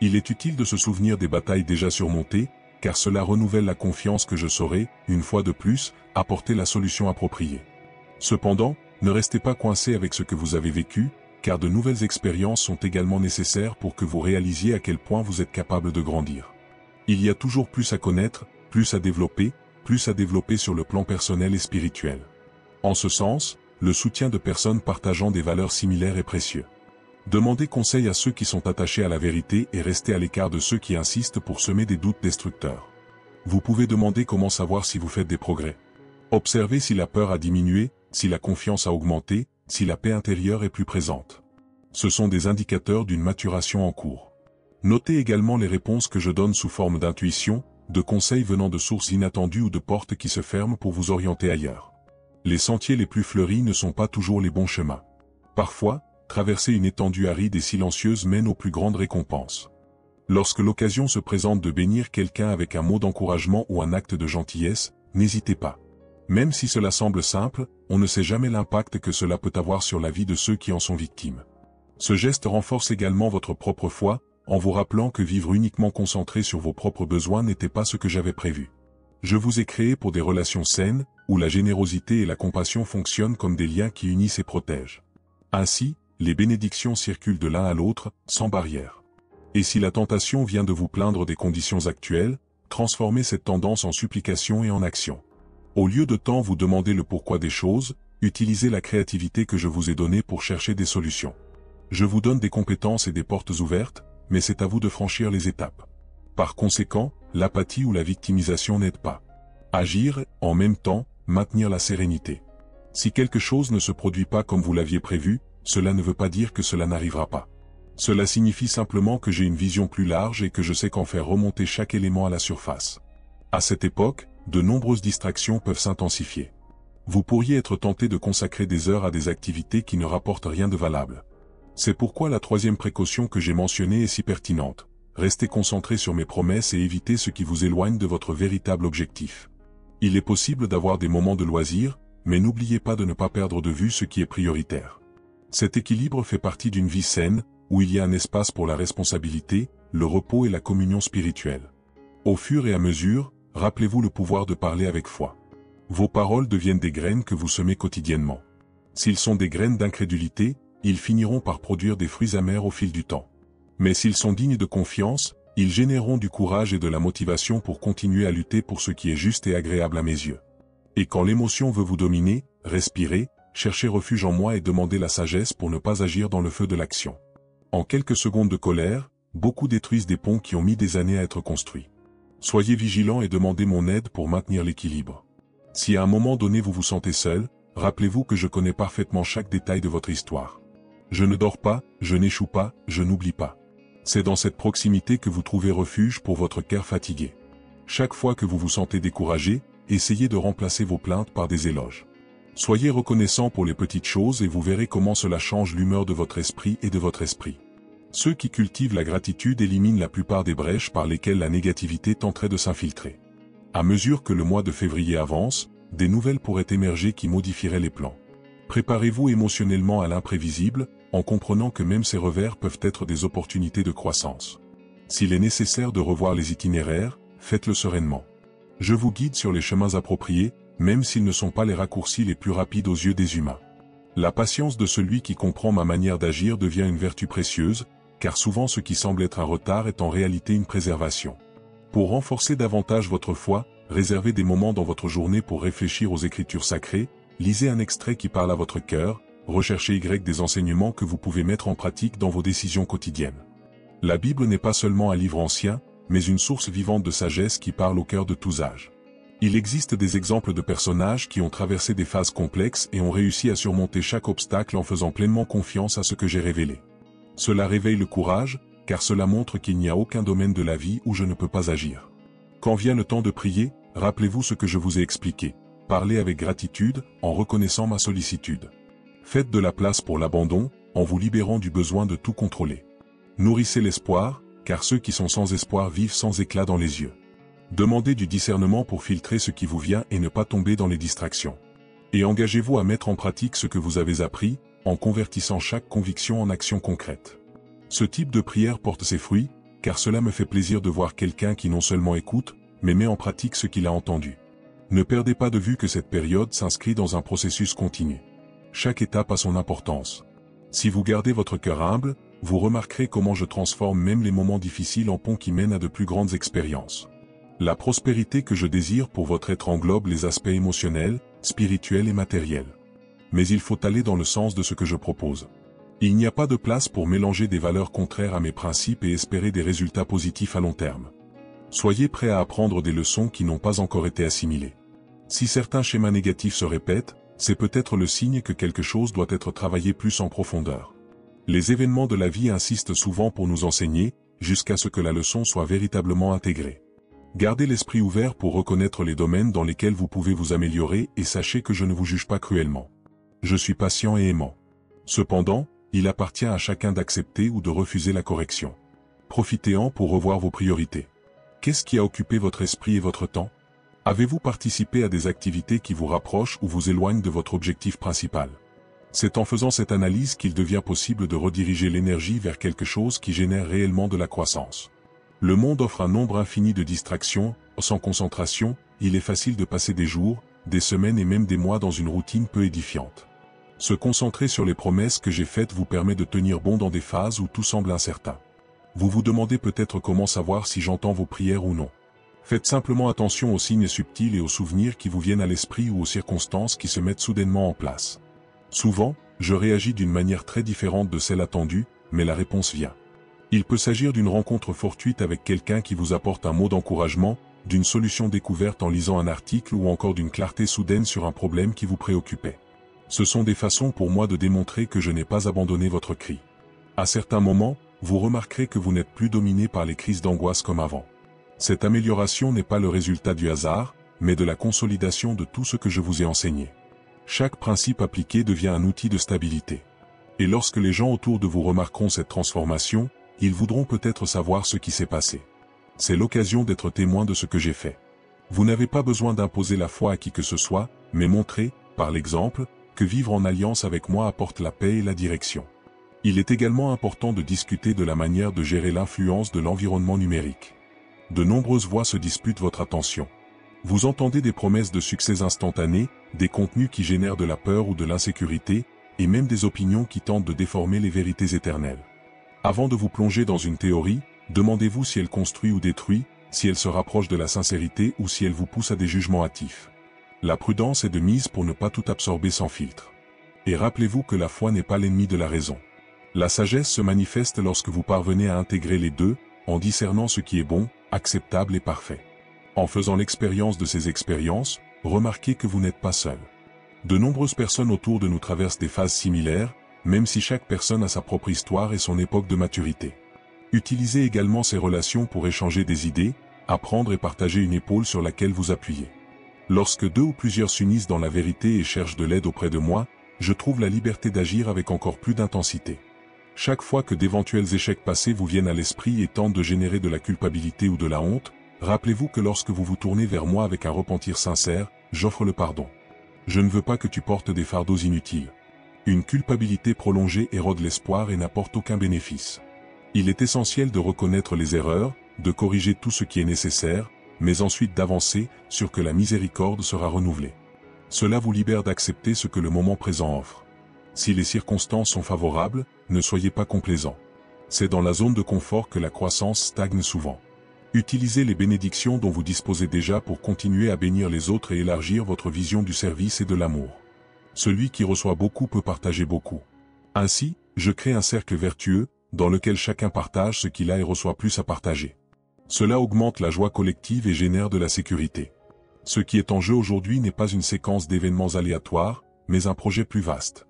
Il est utile de se souvenir des batailles déjà surmontées, car cela renouvelle la confiance que je saurai, une fois de plus, apporter la solution appropriée. Cependant, ne restez pas coincé avec ce que vous avez vécu, car de nouvelles expériences sont également nécessaires pour que vous réalisiez à quel point vous êtes capable de grandir. Il y a toujours plus à connaître, plus à développer sur le plan personnel et spirituel. En ce sens, le soutien de personnes partageant des valeurs similaires est précieux. Demandez conseil à ceux qui sont attachés à la vérité et restez à l'écart de ceux qui insistent pour semer des doutes destructeurs. Vous pouvez demander comment savoir si vous faites des progrès. Observez si la peur a diminué, si la confiance a augmenté, si la paix intérieure est plus présente. Ce sont des indicateurs d'une maturation en cours. Notez également les réponses que je donne sous forme d'intuition, de conseils venant de sources inattendues ou de portes qui se ferment pour vous orienter ailleurs. Les sentiers les plus fleuris ne sont pas toujours les bons chemins. Parfois, traverser une étendue aride et silencieuse mène aux plus grandes récompenses. Lorsque l'occasion se présente de bénir quelqu'un avec un mot d'encouragement ou un acte de gentillesse, n'hésitez pas. Même si cela semble simple, on ne sait jamais l'impact que cela peut avoir sur la vie de ceux qui en sont victimes. Ce geste renforce également votre propre foi, en vous rappelant que vivre uniquement concentré sur vos propres besoins n'était pas ce que j'avais prévu. Je vous ai créé pour des relations saines, où la générosité et la compassion fonctionnent comme des liens qui unissent et protègent. Ainsi, les bénédictions circulent de l'un à l'autre, sans barrière. Et si la tentation vient de vous plaindre des conditions actuelles, transformez cette tendance en supplication et en action. Au lieu de tant vous demander le pourquoi des choses, utilisez la créativité que je vous ai donnée pour chercher des solutions. Je vous donne des compétences et des portes ouvertes, mais c'est à vous de franchir les étapes. Par conséquent, l'apathie ou la victimisation n'aide pas. Agir, en même temps, maintenir la sérénité. Si quelque chose ne se produit pas comme vous l'aviez prévu, cela ne veut pas dire que cela n'arrivera pas. Cela signifie simplement que j'ai une vision plus large et que je sais qu'en faire remonter chaque élément à la surface. À cette époque, de nombreuses distractions peuvent s'intensifier. Vous pourriez être tenté de consacrer des heures à des activités qui ne rapportent rien de valable. C'est pourquoi la troisième précaution que j'ai mentionnée est si pertinente. Restez concentré sur mes promesses et évitez ce qui vous éloigne de votre véritable objectif. Il est possible d'avoir des moments de loisir, mais n'oubliez pas de ne pas perdre de vue ce qui est prioritaire. Cet équilibre fait partie d'une vie saine, où il y a un espace pour la responsabilité, le repos et la communion spirituelle. Au fur et à mesure, rappelez-vous le pouvoir de parler avec foi. Vos paroles deviennent des graines que vous semez quotidiennement. S'ils sont des graines d'incrédulité, ils finiront par produire des fruits amers au fil du temps. Mais s'ils sont dignes de confiance, ils généreront du courage et de la motivation pour continuer à lutter pour ce qui est juste et agréable à mes yeux. Et quand l'émotion veut vous dominer, respirez, cherchez refuge en moi et demandez la sagesse pour ne pas agir dans le feu de l'action. En quelques secondes de colère, beaucoup détruisent des ponts qui ont mis des années à être construits. Soyez vigilants et demandez mon aide pour maintenir l'équilibre. Si à un moment donné vous vous sentez seul, rappelez-vous que je connais parfaitement chaque détail de votre histoire. Je ne dors pas, je n'échoue pas, je n'oublie pas. C'est dans cette proximité que vous trouvez refuge pour votre cœur fatigué. Chaque fois que vous vous sentez découragé, essayez de remplacer vos plaintes par des éloges. Soyez reconnaissant pour les petites choses et vous verrez comment cela change l'humeur de votre esprit et de votre esprit. Ceux qui cultivent la gratitude éliminent la plupart des brèches par lesquelles la négativité tenterait de s'infiltrer. À mesure que le mois de février avance, des nouvelles pourraient émerger qui modifieraient les plans. Préparez-vous émotionnellement à l'imprévisible, en comprenant que même ces revers peuvent être des opportunités de croissance. S'il est nécessaire de revoir les itinéraires, faites-le sereinement. Je vous guide sur les chemins appropriés, même s'ils ne sont pas les raccourcis les plus rapides aux yeux des humains. La patience de celui qui comprend ma manière d'agir devient une vertu précieuse, car souvent ce qui semble être un retard est en réalité une préservation. Pour renforcer davantage votre foi, réservez des moments dans votre journée pour réfléchir aux Écritures sacrées, lisez un extrait qui parle à votre cœur, recherchez des enseignements que vous pouvez mettre en pratique dans vos décisions quotidiennes. La Bible n'est pas seulement un livre ancien, mais une source vivante de sagesse qui parle au cœur de tous âges. Il existe des exemples de personnages qui ont traversé des phases complexes et ont réussi à surmonter chaque obstacle en faisant pleinement confiance à ce que j'ai révélé. Cela réveille le courage, car cela montre qu'il n'y a aucun domaine de la vie où je ne peux pas agir. Quand vient le temps de prier, rappelez-vous ce que je vous ai expliqué. Parlez avec gratitude, en reconnaissant ma sollicitude. Faites de la place pour l'abandon, en vous libérant du besoin de tout contrôler. Nourrissez l'espoir, car ceux qui sont sans espoir vivent sans éclat dans les yeux. Demandez du discernement pour filtrer ce qui vous vient et ne pas tomber dans les distractions. Et engagez-vous à mettre en pratique ce que vous avez appris, en convertissant chaque conviction en action concrète. Ce type de prière porte ses fruits, car cela me fait plaisir de voir quelqu'un qui non seulement écoute, mais met en pratique ce qu'il a entendu. Ne perdez pas de vue que cette période s'inscrit dans un processus continu. Chaque étape a son importance. Si vous gardez votre cœur humble, vous remarquerez comment je transforme même les moments difficiles en ponts qui mènent à de plus grandes expériences. La prospérité que je désire pour votre être englobe les aspects émotionnels, spirituels et matériels. Mais il faut aller dans le sens de ce que je propose. Il n'y a pas de place pour mélanger des valeurs contraires à mes principes et espérer des résultats positifs à long terme. Soyez prêts à apprendre des leçons qui n'ont pas encore été assimilées. Si certains schémas négatifs se répètent, c'est peut-être le signe que quelque chose doit être travaillé plus en profondeur. Les événements de la vie insistent souvent pour nous enseigner, jusqu'à ce que la leçon soit véritablement intégrée. Gardez l'esprit ouvert pour reconnaître les domaines dans lesquels vous pouvez vous améliorer et sachez que je ne vous juge pas cruellement. Je suis patient et aimant. Cependant, il appartient à chacun d'accepter ou de refuser la correction. Profitez-en pour revoir vos priorités. Qu'est-ce qui a occupé votre esprit et votre temps? Avez-vous participé à des activités qui vous rapprochent ou vous éloignent de votre objectif principal? C'est en faisant cette analyse qu'il devient possible de rediriger l'énergie vers quelque chose qui génère réellement de la croissance. Le monde offre un nombre infini de distractions, sans concentration, il est facile de passer des jours, des semaines et même des mois dans une routine peu édifiante. Se concentrer sur les promesses que j'ai faites vous permet de tenir bon dans des phases où tout semble incertain. Vous vous demandez peut-être comment savoir si j'entends vos prières ou non. Faites simplement attention aux signes subtils et aux souvenirs qui vous viennent à l'esprit ou aux circonstances qui se mettent soudainement en place. Souvent, je réagis d'une manière très différente de celle attendue, mais la réponse vient. Il peut s'agir d'une rencontre fortuite avec quelqu'un qui vous apporte un mot d'encouragement, d'une solution découverte en lisant un article ou encore d'une clarté soudaine sur un problème qui vous préoccupait. Ce sont des façons pour moi de démontrer que je n'ai pas abandonné votre cri. À certains moments, vous remarquerez que vous n'êtes plus dominé par les crises d'angoisse comme avant. Cette amélioration n'est pas le résultat du hasard, mais de la consolidation de tout ce que je vous ai enseigné. Chaque principe appliqué devient un outil de stabilité. Et lorsque les gens autour de vous remarqueront cette transformation, ils voudront peut-être savoir ce qui s'est passé. C'est l'occasion d'être témoin de ce que j'ai fait. Vous n'avez pas besoin d'imposer la foi à qui que ce soit, mais montrer, par l'exemple, que vivre en alliance avec moi apporte la paix et la direction. Il est également important de discuter de la manière de gérer l'influence de l'environnement numérique. De nombreuses voix se disputent votre attention. Vous entendez des promesses de succès instantanés, des contenus qui génèrent de la peur ou de l'insécurité, et même des opinions qui tentent de déformer les vérités éternelles. Avant de vous plonger dans une théorie, demandez-vous si elle construit ou détruit, si elle se rapproche de la sincérité ou si elle vous pousse à des jugements hâtifs. La prudence est de mise pour ne pas tout absorber sans filtre. Et rappelez-vous que la foi n'est pas l'ennemi de la raison. La sagesse se manifeste lorsque vous parvenez à intégrer les deux, en discernant ce qui est bon, acceptable et parfait. En faisant l'expérience de ces expériences, remarquez que vous n'êtes pas seul. De nombreuses personnes autour de nous traversent des phases similaires, même si chaque personne a sa propre histoire et son époque de maturité. Utilisez également ces relations pour échanger des idées, apprendre et partager une épaule sur laquelle vous appuyez. Lorsque deux ou plusieurs s'unissent dans la vérité et cherchent de l'aide auprès de moi, je trouve la liberté d'agir avec encore plus d'intensité. Chaque fois que d'éventuels échecs passés vous viennent à l'esprit et tentent de générer de la culpabilité ou de la honte, rappelez-vous que lorsque vous vous tournez vers moi avec un repentir sincère, j'offre le pardon. Je ne veux pas que tu portes des fardeaux inutiles. Une culpabilité prolongée érode l'espoir et n'apporte aucun bénéfice. Il est essentiel de reconnaître les erreurs, de corriger tout ce qui est nécessaire, mais ensuite d'avancer, sur que la miséricorde sera renouvelée. Cela vous libère d'accepter ce que le moment présent offre. Si les circonstances sont favorables, ne soyez pas complaisant. C'est dans la zone de confort que la croissance stagne souvent. Utilisez les bénédictions dont vous disposez déjà pour continuer à bénir les autres et élargir votre vision du service et de l'amour. Celui qui reçoit beaucoup peut partager beaucoup. Ainsi, je crée un cercle vertueux, dans lequel chacun partage ce qu'il a et reçoit plus à partager. Cela augmente la joie collective et génère de la sécurité. Ce qui est en jeu aujourd'hui n'est pas une séquence d'événements aléatoires, mais un projet plus vaste.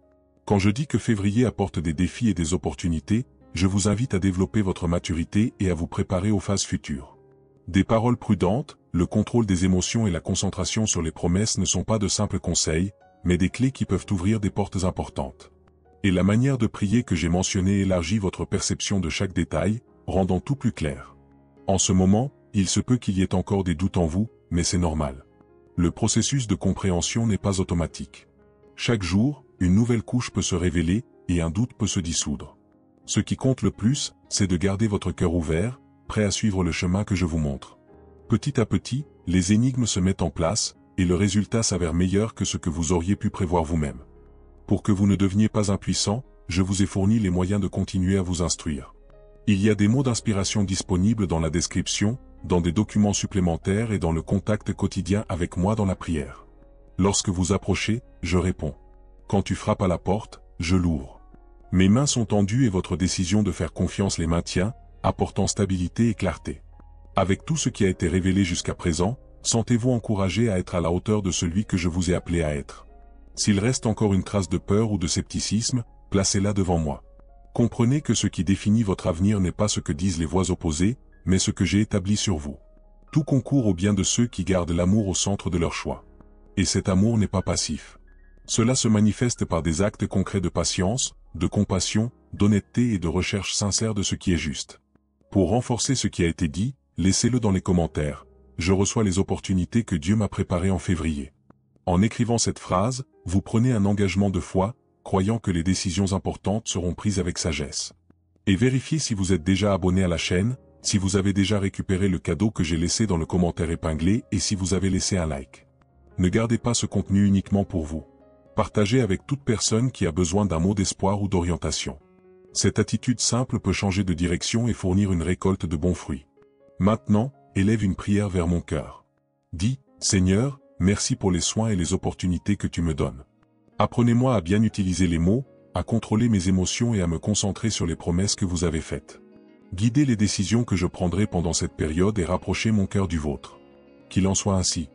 Quand je dis que février apporte des défis et des opportunités, je vous invite à développer votre maturité et à vous préparer aux phases futures. Des paroles prudentes, le contrôle des émotions et la concentration sur les promesses ne sont pas de simples conseils, mais des clés qui peuvent ouvrir des portes importantes. Et la manière de prier que j'ai mentionnée élargit votre perception de chaque détail, rendant tout plus clair. En ce moment, il se peut qu'il y ait encore des doutes en vous, mais c'est normal. Le processus de compréhension n'est pas automatique. Chaque jour, une nouvelle couche peut se révéler, et un doute peut se dissoudre. Ce qui compte le plus, c'est de garder votre cœur ouvert, prêt à suivre le chemin que je vous montre. Petit à petit, les énigmes se mettent en place, et le résultat s'avère meilleur que ce que vous auriez pu prévoir vous-même. Pour que vous ne deveniez pas impuissant, je vous ai fourni les moyens de continuer à vous instruire. Il y a des mots d'inspiration disponibles dans la description, dans des documents supplémentaires et dans le contact quotidien avec moi dans la prière. Lorsque vous approchez, je réponds. Quand tu frappes à la porte, je l'ouvre. Mes mains sont tendues et votre décision de faire confiance les maintient, apportant stabilité et clarté. Avec tout ce qui a été révélé jusqu'à présent, sentez-vous encouragé à être à la hauteur de celui que je vous ai appelé à être. S'il reste encore une trace de peur ou de scepticisme, placez-la devant moi. Comprenez que ce qui définit votre avenir n'est pas ce que disent les voix opposées, mais ce que j'ai établi sur vous. Tout concourt au bien de ceux qui gardent l'amour au centre de leur choix. Et cet amour n'est pas passif. Cela se manifeste par des actes concrets de patience, de compassion, d'honnêteté et de recherche sincère de ce qui est juste. Pour renforcer ce qui a été dit, laissez-le dans les commentaires. Je reçois les opportunités que Dieu m'a préparées en février. En écrivant cette phrase, vous prenez un engagement de foi, croyant que les décisions importantes seront prises avec sagesse. Et vérifiez si vous êtes déjà abonné à la chaîne, si vous avez déjà récupéré le cadeau que j'ai laissé dans le commentaire épinglé et si vous avez laissé un like. Ne gardez pas ce contenu uniquement pour vous. Partagez avec toute personne qui a besoin d'un mot d'espoir ou d'orientation. Cette attitude simple peut changer de direction et fournir une récolte de bons fruits. Maintenant, élève une prière vers mon cœur. Dis, Seigneur, merci pour les soins et les opportunités que tu me donnes. Apprenez-moi à bien utiliser les mots, à contrôler mes émotions et à me concentrer sur les promesses que vous avez faites. Guidez les décisions que je prendrai pendant cette période et rapprochez mon cœur du vôtre. Qu'il en soit ainsi.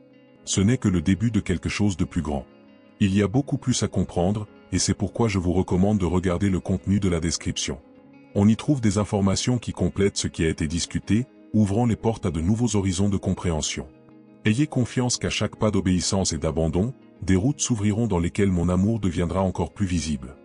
Ce n'est que le début de quelque chose de plus grand. Il y a beaucoup plus à comprendre, et c'est pourquoi je vous recommande de regarder le contenu de la description. On y trouve des informations qui complètent ce qui a été discuté, ouvrant les portes à de nouveaux horizons de compréhension. Ayez confiance qu'à chaque pas d'obéissance et d'abandon, des routes s'ouvriront dans lesquelles mon amour deviendra encore plus visible.